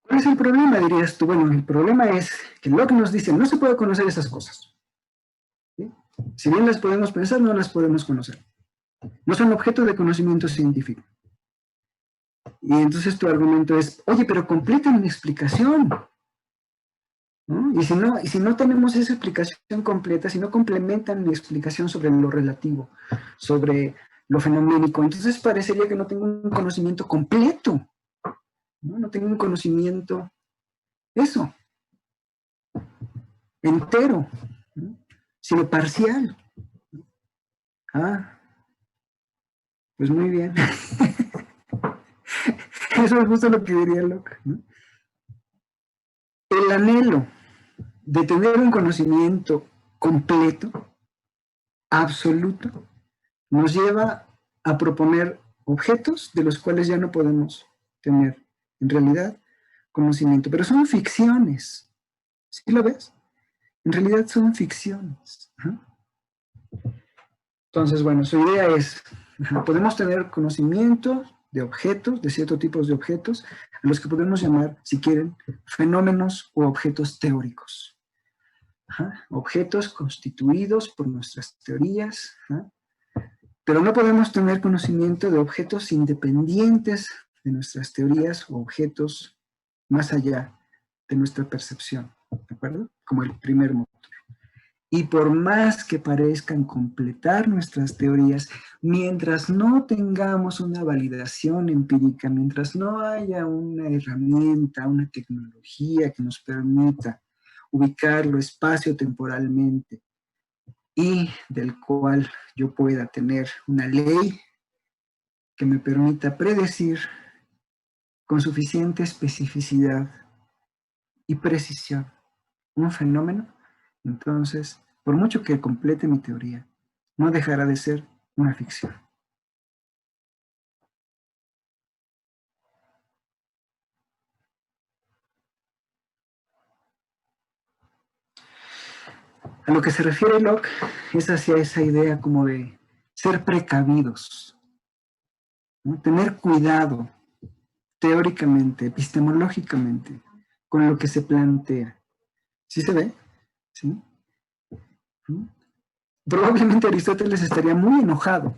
¿Cuál es el problema, dirías tú? Bueno, el problema es que Locke nos dice, no se puede conocer esas cosas. ¿Sí? Si bien las podemos pensar, no las podemos conocer. No son objeto de conocimiento científico. Y entonces tu argumento es, oye, pero completen mi explicación, ¿no? Y si no tenemos esa explicación completa, si no complementan mi explicación sobre lo relativo, sobre lo fenoménico, entonces parecería que no tengo un conocimiento completo, ¿no? No tengo un conocimiento, eso, entero, ¿no? Sino parcial. Ah, pues muy bien. Eso es justo lo que diría Locke, ¿no? El anhelo de tener un conocimiento completo, absoluto, nos lleva a proponer objetos de los cuales ya no podemos tener, en realidad, conocimiento. Pero son ficciones. ¿Sí lo ves? En realidad son ficciones. Entonces, bueno, su idea es, podemos tener conocimiento de objetos, de ciertos tipos de objetos, a los que podemos llamar, si quieren, fenómenos o objetos teóricos. Objetos constituidos por nuestras teorías, pero no podemos tener conocimiento de objetos independientes de nuestras teorías o objetos más allá de nuestra percepción, ¿de acuerdo? Como el primer motor. Y por más que parezcan completar nuestras teorías, mientras no tengamos una validación empírica, mientras no haya una herramienta, una tecnología que nos permita ubicarlo espacio-temporalmente y del cual yo pueda tener una ley que me permita predecir con suficiente especificidad y precisión un fenómeno, entonces, por mucho que complete mi teoría, no dejará de ser una ficción. A lo que se refiere Locke es hacia esa idea como de ser precavidos, ¿no? Tener cuidado teóricamente, epistemológicamente, con lo que se plantea. ¿Sí se ve? ¿Sí? Probablemente Aristóteles estaría muy enojado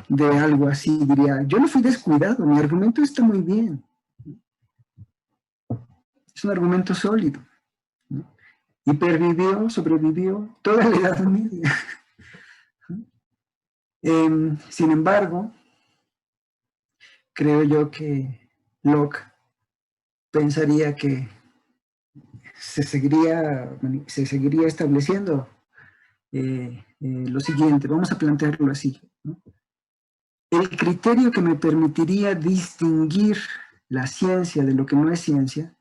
de algo así, diría, yo no fui descuidado, mi argumento está muy bien. Es un argumento sólido, ¿no? Y pervivió, sobrevivió toda la Edad Media. Sin embargo, creo yo que Locke pensaría que se seguiría estableciendo lo siguiente, vamos a plantearlo así, ¿no? el criterio que me permitiría distinguir la ciencia de lo que no es ciencia,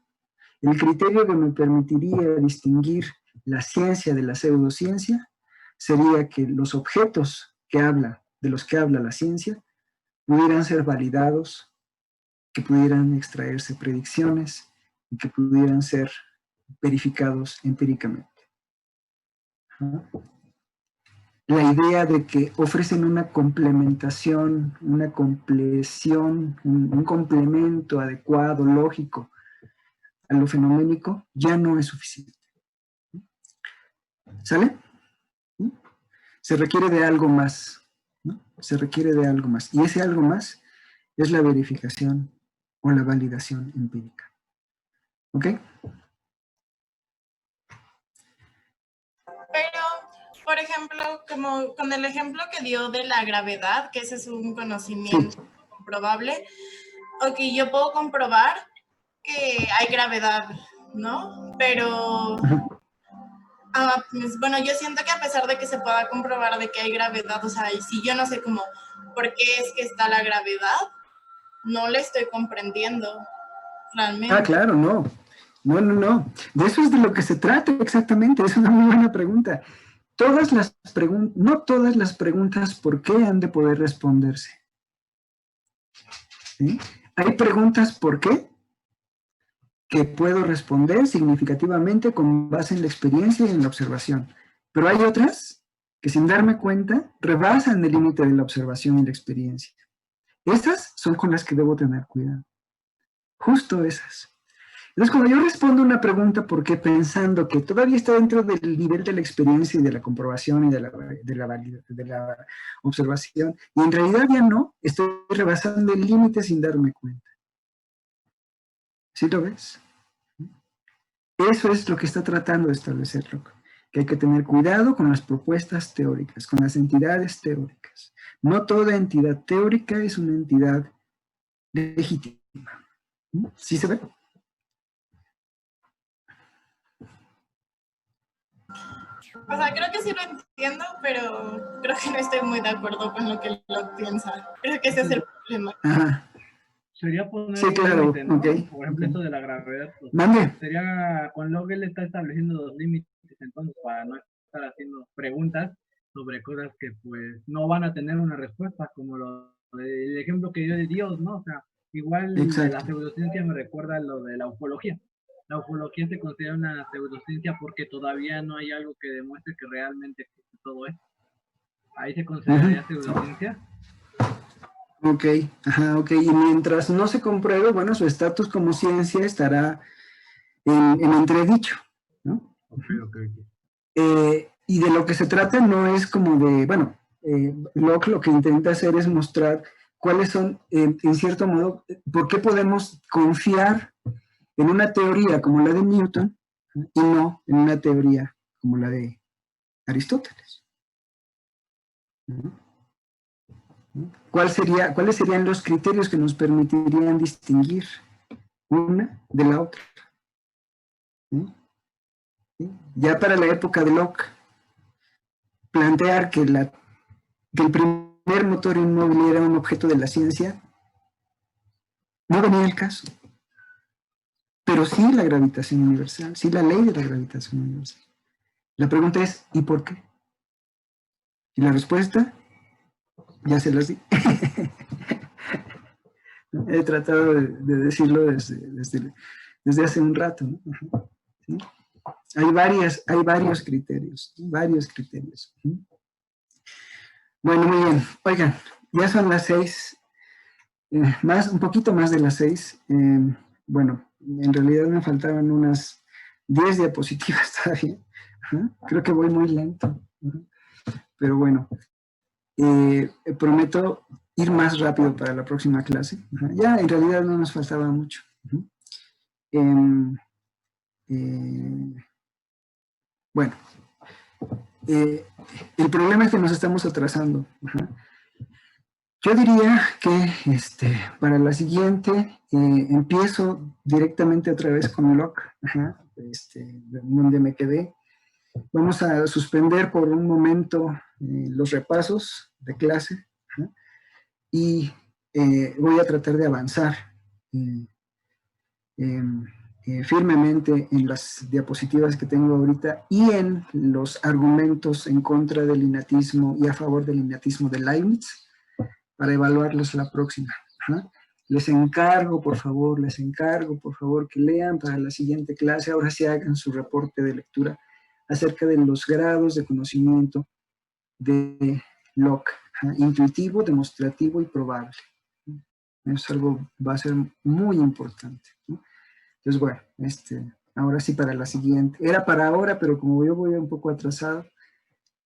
el criterio que me permitiría distinguir la ciencia de la pseudociencia, sería que los objetos de los que habla la ciencia pudieran ser validados, que pudieran extraerse predicciones y que pudieran ser verificados empíricamente. La idea de que ofrecen una complementación, una compleción, un complemento adecuado, lógico a lo fenoménico, ya no es suficiente. ¿Sale? Se requiere de algo más, ¿no? Se requiere de algo más. Y ese algo más es la verificación o la validación empírica. ¿Ok? Pero, por ejemplo, como con el ejemplo que dio de la gravedad, que ese es un conocimiento comprobable, ok, yo puedo comprobar que hay gravedad, ¿no? Pero, pues, bueno, yo siento que a pesar de que se pueda comprobar de que hay gravedad, o sea, y si yo no sé cómo, por qué es que está la gravedad, no le estoy comprendiendo realmente. Ah, claro, no. No. De eso es de lo que se trata exactamente. Es una muy buena pregunta. No todas las preguntas ¿por qué? Han de poder responderse. ¿Sí? Hay preguntas ¿por qué? Que puedo responder significativamente con base en la experiencia y en la observación. Pero hay otras que sin darme cuenta rebasan el límite de la observación y la experiencia. Esas son con las que debo tener cuidado. Justo esas. Entonces, cuando yo respondo una pregunta, ¿por qué? Pensando que todavía está dentro del nivel de la experiencia y de la comprobación y de la observación, y en realidad ya no, estoy rebasando el límite sin darme cuenta. ¿Sí lo ves? Eso es lo que está tratando de establecer Locke, que hay que tener cuidado con las propuestas teóricas, con las entidades teóricas. No toda entidad teórica es una entidad legítima. ¿Sí se ve? O sea, creo que sí lo entiendo, pero creo que no estoy muy de acuerdo con lo que Locke piensa. Creo que ese es el problema. Ajá. Sería poner sí, claro, límite, ¿no? Okay. Por ejemplo, esto de la gravedad. Pues, ¿Mande? sería, con Locke él está estableciendo los límites, entonces, para no estar haciendo preguntas sobre cosas que, pues, no van a tener una respuesta, como el ejemplo que dio de Dios, ¿no? O sea, igual de la pseudociencia me recuerda lo de la ufología. La ufología se considera una pseudociencia porque todavía no hay algo que demuestre que realmente existe todo esto. Ahí se consideraría pseudociencia. Ok. Y mientras no se compruebe, bueno, su estatus como ciencia estará en entredicho, ¿no? Y de lo que se trata no es como de, bueno, Locke lo que intenta hacer es mostrar cuáles son, en cierto modo, por qué podemos confiar en una teoría como la de Newton y no en una teoría como la de Aristóteles. ¿Cuáles serían los criterios que nos permitirían distinguir una de la otra? ¿Sí? Ya para la época de Locke, plantear que el primer motor inmóvil era un objeto de la ciencia no venía al caso. Pero sí la gravitación universal, sí la ley de la gravitación universal. La pregunta es, ¿y por qué? Y la respuesta, ya se las di. He tratado de decirlo desde hace un rato, ¿no? ¿Sí? Hay varios criterios. Bueno, muy bien. Oigan, ya son las 6, un poquito más de las 6. Bueno, en realidad me faltaban unas 10 diapositivas todavía. Creo que voy muy lento. Pero bueno, prometo ir más rápido para la próxima clase. Ya en realidad no nos faltaba mucho. Bueno, el problema es que nos estamos atrasando. Yo diría que para la siguiente empiezo directamente otra vez con Locke, donde me quedé. Vamos a suspender por un momento los repasos de clase y voy a tratar de avanzar firmemente en las diapositivas que tengo ahorita y en los argumentos en contra del innatismo y a favor del innatismo de Leibniz para evaluarlos la próxima. ¿Ah? Les encargo, por favor, que lean para la siguiente clase. Ahora sí hagan su reporte de lectura acerca de los grados de conocimiento de Locke. Intuitivo, demostrativo y probable. Eso algo va a ser muy importante, ¿no? Entonces, bueno, ahora sí para la siguiente. Era para ahora, pero como yo voy un poco atrasado,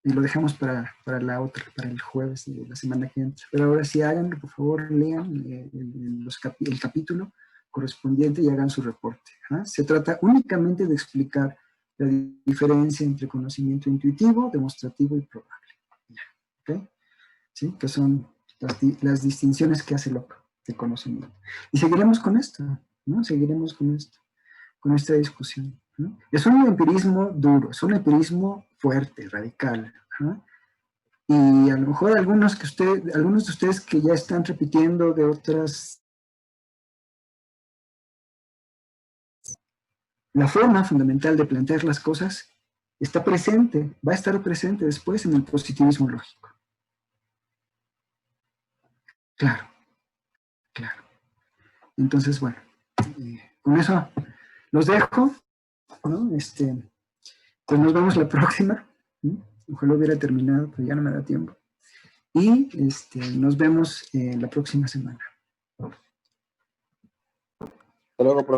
y lo dejamos para la otra, para el jueves de la semana que entra. Pero ahora sí háganlo, por favor, lean el capítulo correspondiente y hagan su reporte. ¿Ah? Se trata únicamente de explicar la diferencia entre conocimiento intuitivo, demostrativo y probable. ¿Okay? ¿Sí? Que son las distinciones que hace Locke de conocimiento. Y seguiremos con esto, ¿no? Seguiremos con esto, con esta discusión, ¿no? Es un empirismo duro, es un empirismo fuerte, radical, ¿no? Y a lo mejor algunos de ustedes que ya están repitiendo de otras, la forma fundamental de plantear las cosas está presente, va a estar presente después en el positivismo lógico. Claro. Entonces, bueno, con eso los dejo, ¿no? Pues nos vemos la próxima. Ojalá hubiera terminado, pero ya no me da tiempo. Y nos vemos la próxima semana. Hasta luego, profe.